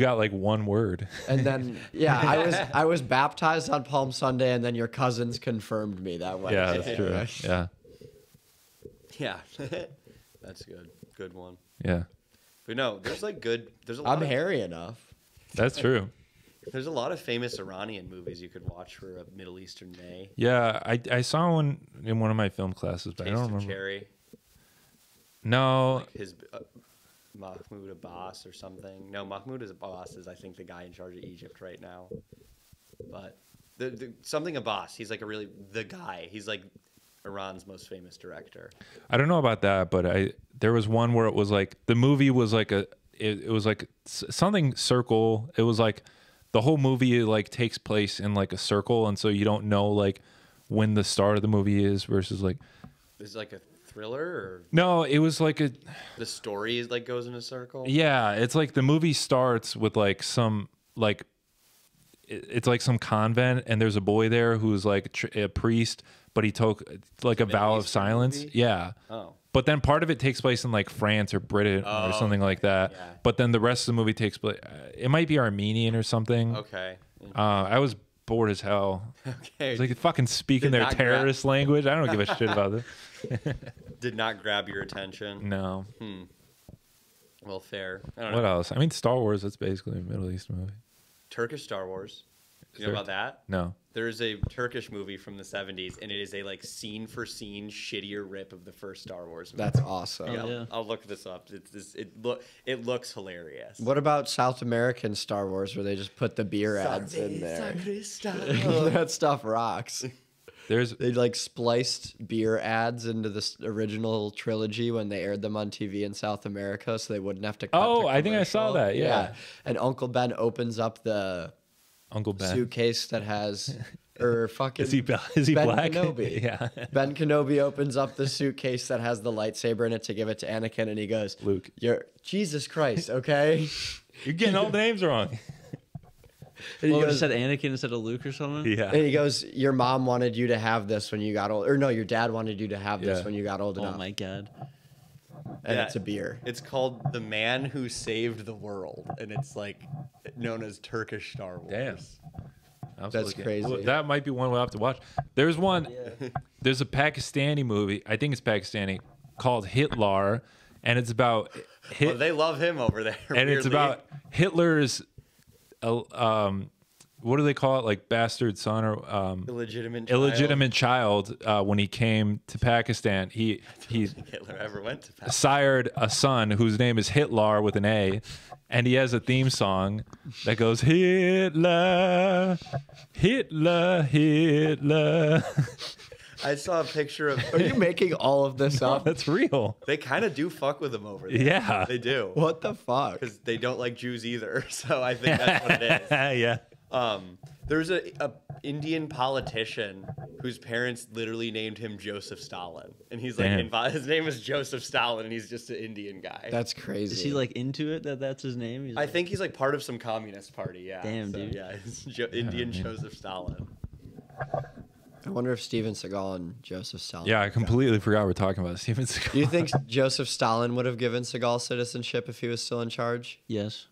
got like one word. and then yeah, I was baptized on Palm Sunday and then your cousins confirmed me that way. Yeah, that's true. Yeah. Yeah. That's good. Good one. Yeah, But no, there's like good. There's a lot I'm of, hairy enough. that's true. There's a lot of famous Iranian movies you could watch for a Middle Eastern May. Yeah, I saw one in one of my film classes, but I Taste don't of remember. Cherry. No, Like his Mahmoud Abbas or something. No, Mahmoud Abbas is I think the guy in charge of Egypt right now. But something Abbas, he's like the guy. He's like Iran's most famous director. I don't know about that, but there was one where it was like the movie was like it was like something circle. It was like the whole movie like takes place in like a circle, and so you don't know like when the start of the movie is versus like. Is it like a thriller or No, it was like the story is like goes in a circle? yeah, it's like the movie starts with like some like it's like some convent, and there's a boy there who's like a priest, but he took like a Middle vow of Eastern silence. movie? Yeah. Oh. But then part of it takes place in like France or Britain or something like that. Yeah. But then the rest of the movie takes place. It might be Armenian or something. Okay. I was bored as hell. Okay. It's like fucking speaking Did their not grab- terrorist language. I don't give a shit about this. Did not grab your attention. No. Well, fair. I don't What know. else? I mean, Star Wars. That's basically a Middle East movie. Turkish Star Wars. You know Tur- about that? No. There's a Turkish movie from the 70s, and it is a like scene for scene shittier rip of the first Star Wars movie. That's awesome. Yeah, yeah. I'll look this up. It looks hilarious. What about South American Star Wars where they just put the beer ads in there? That stuff rocks. There's They like spliced beer ads into the original trilogy when they aired them on TV in South America, so they wouldn't have to. Cut Oh, to I think I saw commercial. that, yeah. And Uncle Ben opens up the Uncle Ben. suitcase that has, or fucking. Is he Ben Ben Kenobi? Kenobi. Yeah. Ben Kenobi opens up the suitcase that has the lightsaber in it to give it to Anakin, and he goes, Luke. "You're Jesus Christ, okay?" You're getting all the names wrong. And he Well, it goes, said Anakin instead of Luke or something. Yeah. and he goes, "Your mom wanted you to have this when you got old, or no, your dad wanted you to have this Yeah. when you got old Oh enough." my god. And Yeah. it's a beer. It's called The Man Who Saved the World, and it's like known as Turkish Star Wars. Damn. That's crazy. Well, that might be one we'll have to watch. There's one. There's a Pakistani movie. I think it's Pakistani called Hitlar, and it's about Well, they love him over there. and it's weirdly. about Hitler's. What do they call it? Like bastard son or illegitimate child. When he came to Pakistan, he Hitler ever went to Pakistan. sired a son whose name is Hitlar with an A, and he has a theme song that goes Hitler, Hitler, Hitler. I saw a picture of. Are you making all of this up? That's real. They kind of do fuck with him over there. Yeah. They do. What the fuck? Because they don't like Jews either. So I think that's what it is. Yeah. There's a Indian politician whose parents literally named him Joseph Stalin, and he's like, Damn. his name is Joseph Stalin, and he's just an Indian guy. That's crazy. Is he like into it that's his name? He's I like, think he's like part of some communist party. Yeah. Damn, dude. Yeah, it's Indian Joseph Stalin. I wonder if Steven Seagal and Joseph Stalin. Yeah, I completely forgot we're talking about Steven Seagal. Do you think Joseph Stalin would have given Seagal citizenship if he was still in charge? yes.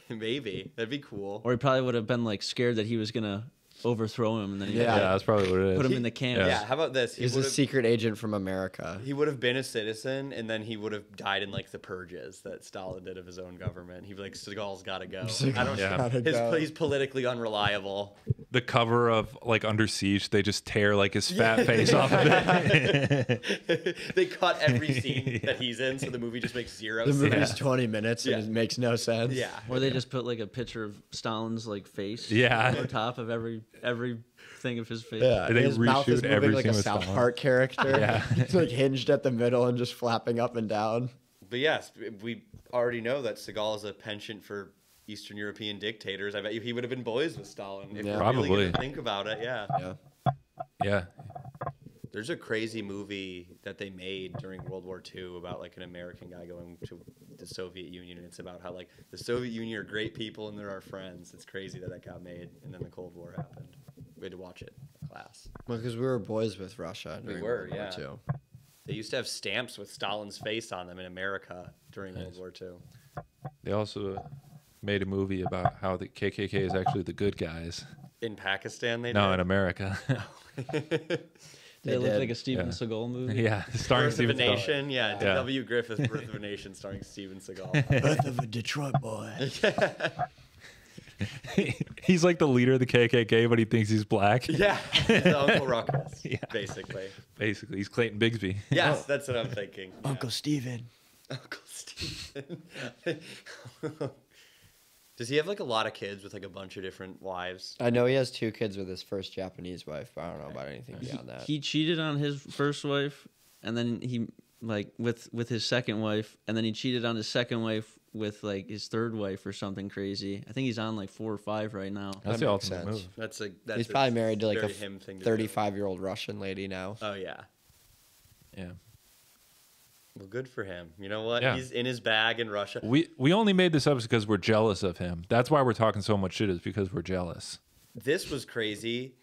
Maybe that'd be cool. Or he probably would have been like scared that he was gonna overthrow him and then he Yeah. Yeah, that's probably what it is. put him in the camp. Yeah. How about this? He's a secret agent from America. He would have been a citizen, and then he would have died in like the purges that Stalin did of his own government. He'd be like, Seagal's got to go. I don't. Yeah. Gotta go. He's politically unreliable. The cover of like Under Siege, they just tear like his fat face off of it. They cut every scene that he's in, so the movie just makes zero The sense. movie's 20 minutes and Yeah. it makes no sense. Yeah. Or they just put like a picture of Stalin's like face Yeah. on top of every thing of his face. Yeah, They his mouth is reshoot moving every like a single South Stalin. Park character. Yeah. It's like hinged at the middle and just flapping up and down. But yes, we already know that Seagal is a penchant for Eastern European dictators. I bet you he would have been boys with Stalin. If Yeah. we're really Probably. gonna think about it, yeah. Yeah. Yeah. There's a crazy movie that they made during World War II about like an American guy going to the Soviet Union, and it's about how like the Soviet Union are great people and they're our friends. It's crazy that that got made, and then the Cold War happened. We had to watch it in class. Well, because we were boys with Russia. We during were, World War yeah. II. They used to have stamps with Stalin's face on them in America during World Nice. War II. They also made a movie about how the KKK is actually the good guys. In Pakistan, they No, did. in America. Did it look did. like a Steven Yeah. Seagal movie? Yeah, starring Birth of a Steven Seagal. Nation. Yeah, Yeah. W. Griffith, Birth of a Nation, starring Steven Seagal. Birth of a Detroit boy. He's like the leader of the KKK, but he thinks he's black. Yeah, the Uncle Ruckus, Yeah. basically. Basically, he's Clayton Bigsby. Yes, that's what I'm thinking. Uncle Steven. Uncle Steven. Does he have like a lot of kids with like a bunch of different wives? I know he has 2 kids with his first Japanese wife, but I don't know about anything beyond that. He cheated on his first wife, and then he like with his second wife, and then he cheated on his second wife with like his third wife or something crazy. I think he's on like 4 or 5 right now. That's That the makes ultimate sense. move. That's He's probably married to like a very him thing to do. 35-year-old Russian lady now. Oh yeah. Yeah. Well, good for him. You know what? Yeah. He's in his bag in Russia. We only made this episode because we're jealous of him. That's why we're talking so much shit, is because we're jealous. This was crazy.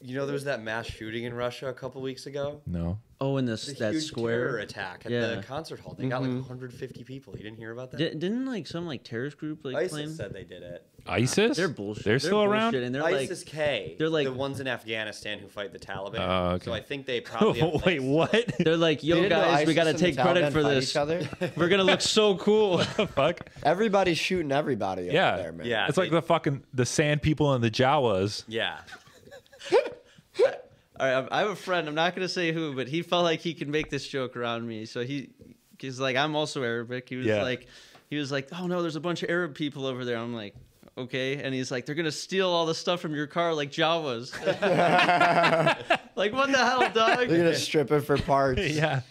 You know, there was that mass shooting in Russia a couple weeks ago. No. Oh, in The that huge terror square. attack at Yeah. the concert hall. They got like 150 people. You didn't hear about that? Didn't like some like terrorist group like ISIS claim? said they did it. ISIS? They're bullshit. They're still around? bullshit, and they're ISIS like, K. they're like- the ones in Afghanistan who fight the Taliban. Oh, okay. So I think they probably. have Wait, what? they're like, yo You didn't know guys, we ISIS gotta and take the credit Taliban for fight this. each other? We're gonna look so cool. The fuck? Everybody's shooting everybody Yeah. up there, man. Yeah. It's like the sand people and the Jawas. Yeah. All right, I have a friend. I'm not gonna say who, but he felt like he could make this joke around me. So he's like, I'm also Arabic. He was like, oh no, there's a bunch of Arab people over there. I'm like, okay, and he's like, they're gonna steal all the stuff from your car like Jawas. Like, what the hell, dog? They're gonna strip it for parts. Yeah.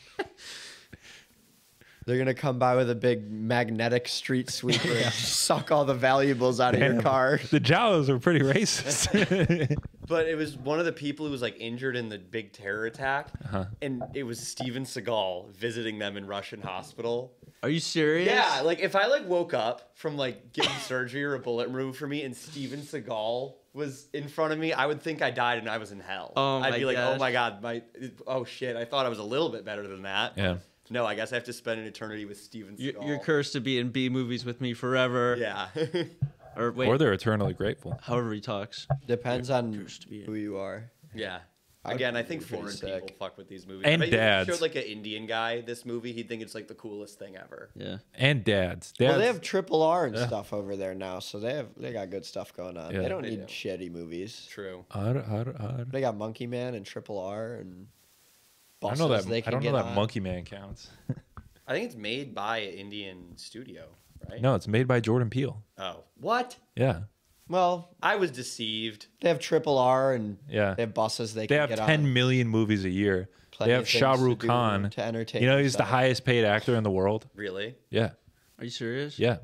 They're gonna come by with a big magnetic street sweeper and suck all the valuables out of your Damn. car. The Jawas are pretty racist. But it was one of the people who was like injured in the big terror attack, and it was Steven Seagal visiting them in Russian hospital. Are you serious? Yeah, like if I like woke up from like getting surgery or a bullet removed from me, and Steven Seagal was in front of me, I would think I died and I was in hell. Oh I'd my be like, gosh. oh my god, oh shit, I thought I was a little bit better than that. Yeah. No, I guess I have to spend an eternity with Steven Seagal. You're cursed to be in B movies with me forever. Yeah. Or wait, Or they're eternally grateful. however he talks. Depends on Cursed to be in. who you are. Yeah. I would Again, I be think pretty foreign sick. people fuck with these movies. And I bet you if you dads. showed like an Indian guy this movie, he'd think it's like the coolest thing ever. Yeah. And dads. Well, they Dads- have triple R and stuff over there now, so they got good stuff going on. Yeah. They don't They need do. shitty movies. True. Odd. They got Monkey Man and Triple R and I buses don't know that. they I can don't know get that on. Monkey Man counts. I think it's made by an Indian studio, right? No, it's made by Jordan Peele. Oh. What? Yeah. Well, I was deceived. they have Triple R and Yeah. they have buses they They can have get 10 on. million movies a year. Plenty they of have things Shah to Rukh do Khan. to entertain You know, he's the yourself. highest paid actor in the world. Really? Yeah. Are you serious? Yeah.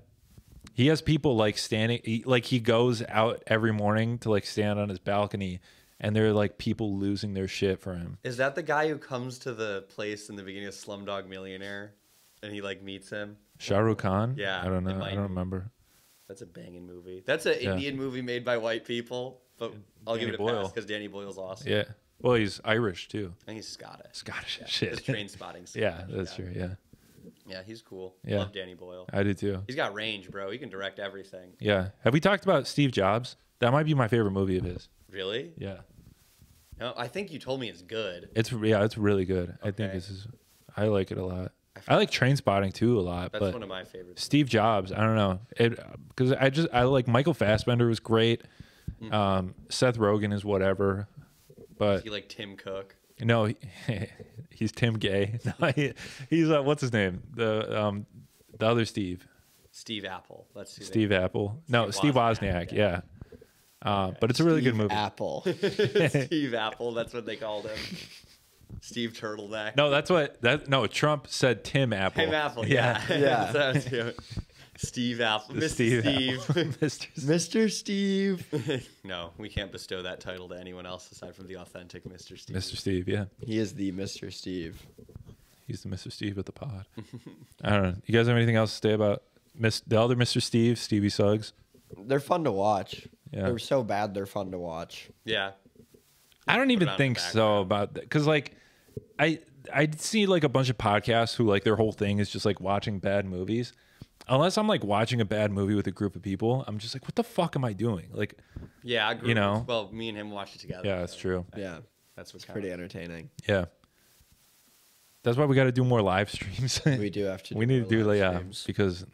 He has people like standing, like he goes out every morning to like stand on his balcony, and there are like people losing their shit for him. Is that the guy who comes to the place in the beginning of Slumdog Millionaire and he like meets him? Shah Rukh Khan? Yeah, I don't it know. might I don't be. remember. That's a banging movie. That's an Yeah. Indian movie made by white people, but I'll give Danny it a pass Boyle. because Danny Boyle's awesome. Yeah. Well, he's Irish too. I think he's Scottish. Scottish as His shit. train spotting. scene. Yeah, that's true. Yeah. Yeah, he's cool. Yeah. Love Danny Boyle. I do too. He's got range, bro. He can direct everything. Yeah. Have we talked about Steve Jobs? That might be my favorite movie of his. Really? Yeah. No, I think you told me it's good. It's really good. I think Okay. I like it a lot. I like Train Spotting too a lot, That's but one of my favorites. Steve Jobs, I don't know. Because I like Michael Fassbender was great. Seth Rogen is whatever. But He like Tim Cook. no, he's Tim Gay. No, he's what's his name? The other Steve. Steve Apple. That's who Steve Apple. No, Steve Steve Wozniak, Wozniak, yeah. But it's a really good Steve movie. Apple. Steve Apple. That's what they called him. Steve Turtleneck. No, that's what Trump said Tim Apple. Tim Apple. Yeah. Yeah. Yeah. That's it. Steve Apple. Mr. Steve Steve. Apple. Mr. Mr. Steve. No, we can't bestow that title to anyone else aside from the authentic Mr. Steve. Mr. Steve, yeah. He is the Mr. Steve. He's the Mr. Steve of the pod. I don't know. You guys have anything else to say about the other Mr. Steve, Stevie Suggs? They're fun to watch. Yeah. They're so bad they're fun to watch. Yeah. I don't even on think the so background. about that. Because, like, I see, like, a bunch of podcasts who, like, their whole thing is just, like, watching bad movies. Unless I'm, like, watching a bad movie with a group of people, I'm just like, what the fuck am I doing? Like, Yeah. I grew You know? Well, me and him watched it together. yeah, that's true. Yeah. That's what's Pretty entertaining. Yeah. That's why we got to do more live streams. We do have to. We need to do more live like streams. because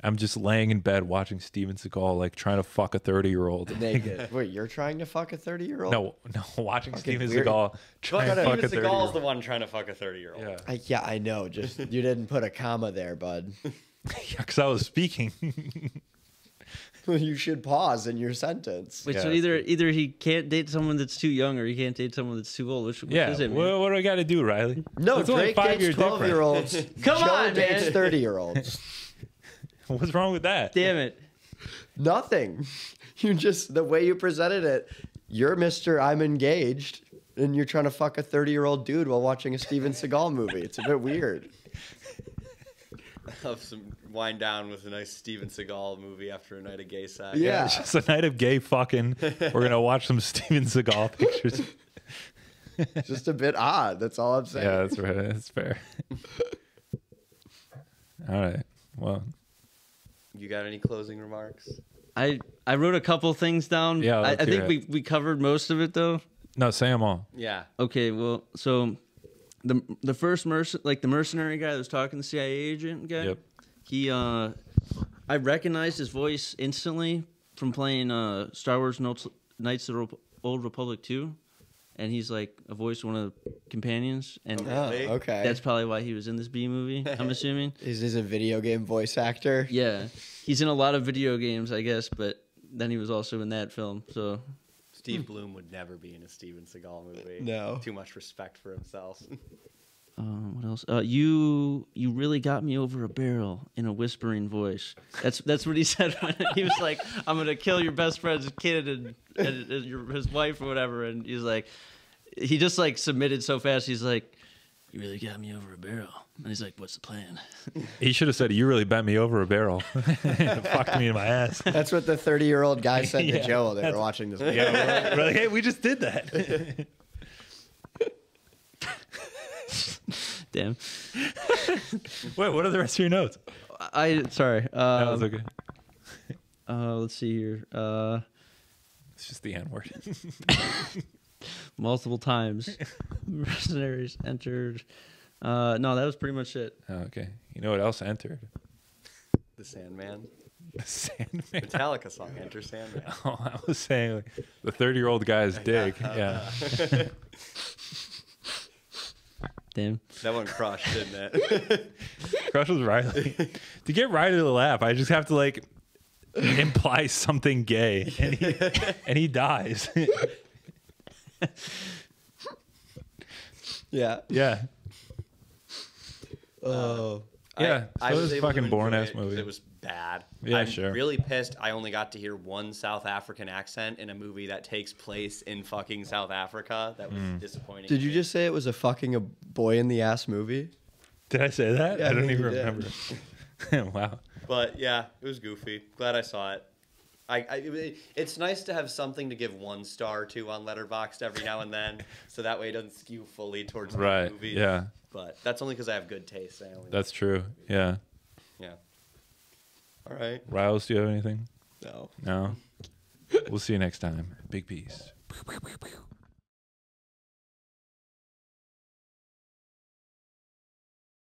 I'm just laying in bed watching Steven Seagal like trying to fuck a 30-year-old. Naked. Wait, you're trying to fuck a 30-year-old? No, watching Steven weird. Seagal trying to fuck a Steven 30-year-old. Seagal's the one trying to fuck a 30-year-old. Yeah, Yeah, I know. Just you didn't put a comma there, bud. because I was speaking. You should pause in your sentence. Wait, Yeah, so that's either he can't date someone that's too young, or he can't date someone that's too old. Which Yeah, is it, man? what do I got to do, Riley? No, It's only Drake 5 dates years different. 12-year-olds. Come Joe on, dates man. 30-year-olds. What's wrong with that? Damn it! Nothing. You just the way you presented it. You're Mr. I'm engaged, and you're trying to fuck a 30-year-old dude while watching a Steven Seagal movie. It's a bit weird. Have some wind down with a nice Steven Seagal movie after a night of gay sex. Yeah. It's just a night of gay fucking. We're gonna watch some Steven Seagal pictures. Just a bit odd. That's all I'm saying. Yeah, that's right. That's fair. All right. Well, You got any closing remarks? I wrote a couple things down. Yeah, I let's hear think we covered most of it though. no, say them all. Yeah. Okay, well, so the first the mercenary guy that was talking, the CIA agent guy. Yep. He I recognized his voice instantly from playing Star Wars Knights of the Old Republic 2, and he's like a voice of one of the companions, and Oh, Really? okay. that's probably why he was in this B movie. I'm assuming. Is a video game voice actor? Yeah, he's in a lot of video games, I guess, but then he was also in that film. So Steve Bloom would never be in a Steven Seagal movie. No. Too much respect for himself. what else? You really got me over a barrel in a whispering voice. That's what he said when he was like, "I'm gonna kill your best friend's kid and his wife or whatever." And he's like, he just like submitted so fast. He's like, "You really got me over a barrel." And he's like, "What's the plan?" He should have said, "You really bent me over a barrel, fucked me in my ass." That's what the 30-year-old guy said Yeah, to Joe while they were watching this movie. Yeah, we're like, hey, we just did that. Damn. Wait, what are the rest of your notes? Sorry. That was okay. Let's see here. It's just the N word. Multiple times, mercenaries entered. No, that was pretty much it. Oh, okay. You know what else entered? The Sandman. The Sandman. Metallica song, Enter Sandman. Oh, I was saying like, the 30-year-old guy's dig. Yeah. Damn. That one crushed, didn't it? Crush was Riley. To get Riley to laugh, I just have to like imply something gay, and he dies. Yeah. Yeah. Oh. Yeah. So was this able to fucking boring enjoy ass it movie. 'cause It was bad. Yeah, I'm sure. really pissed. I only got to hear one South African accent in a movie that takes place in fucking South Africa. That was disappointing. Did you just say it was a fucking a boy in the ass movie? Did I say that? Yeah, I I don't think even you did. remember. Wow. But yeah, it was goofy. Glad I saw it. It's nice to have something to give 1 star to on Letterboxd every now and then, so that way it doesn't skew fully towards the Right. movie. Yeah. But that's only because I have good taste. That's true. Yeah. Yeah. All right. Riles, do you have anything? No. No. We'll see you next time. Big peace.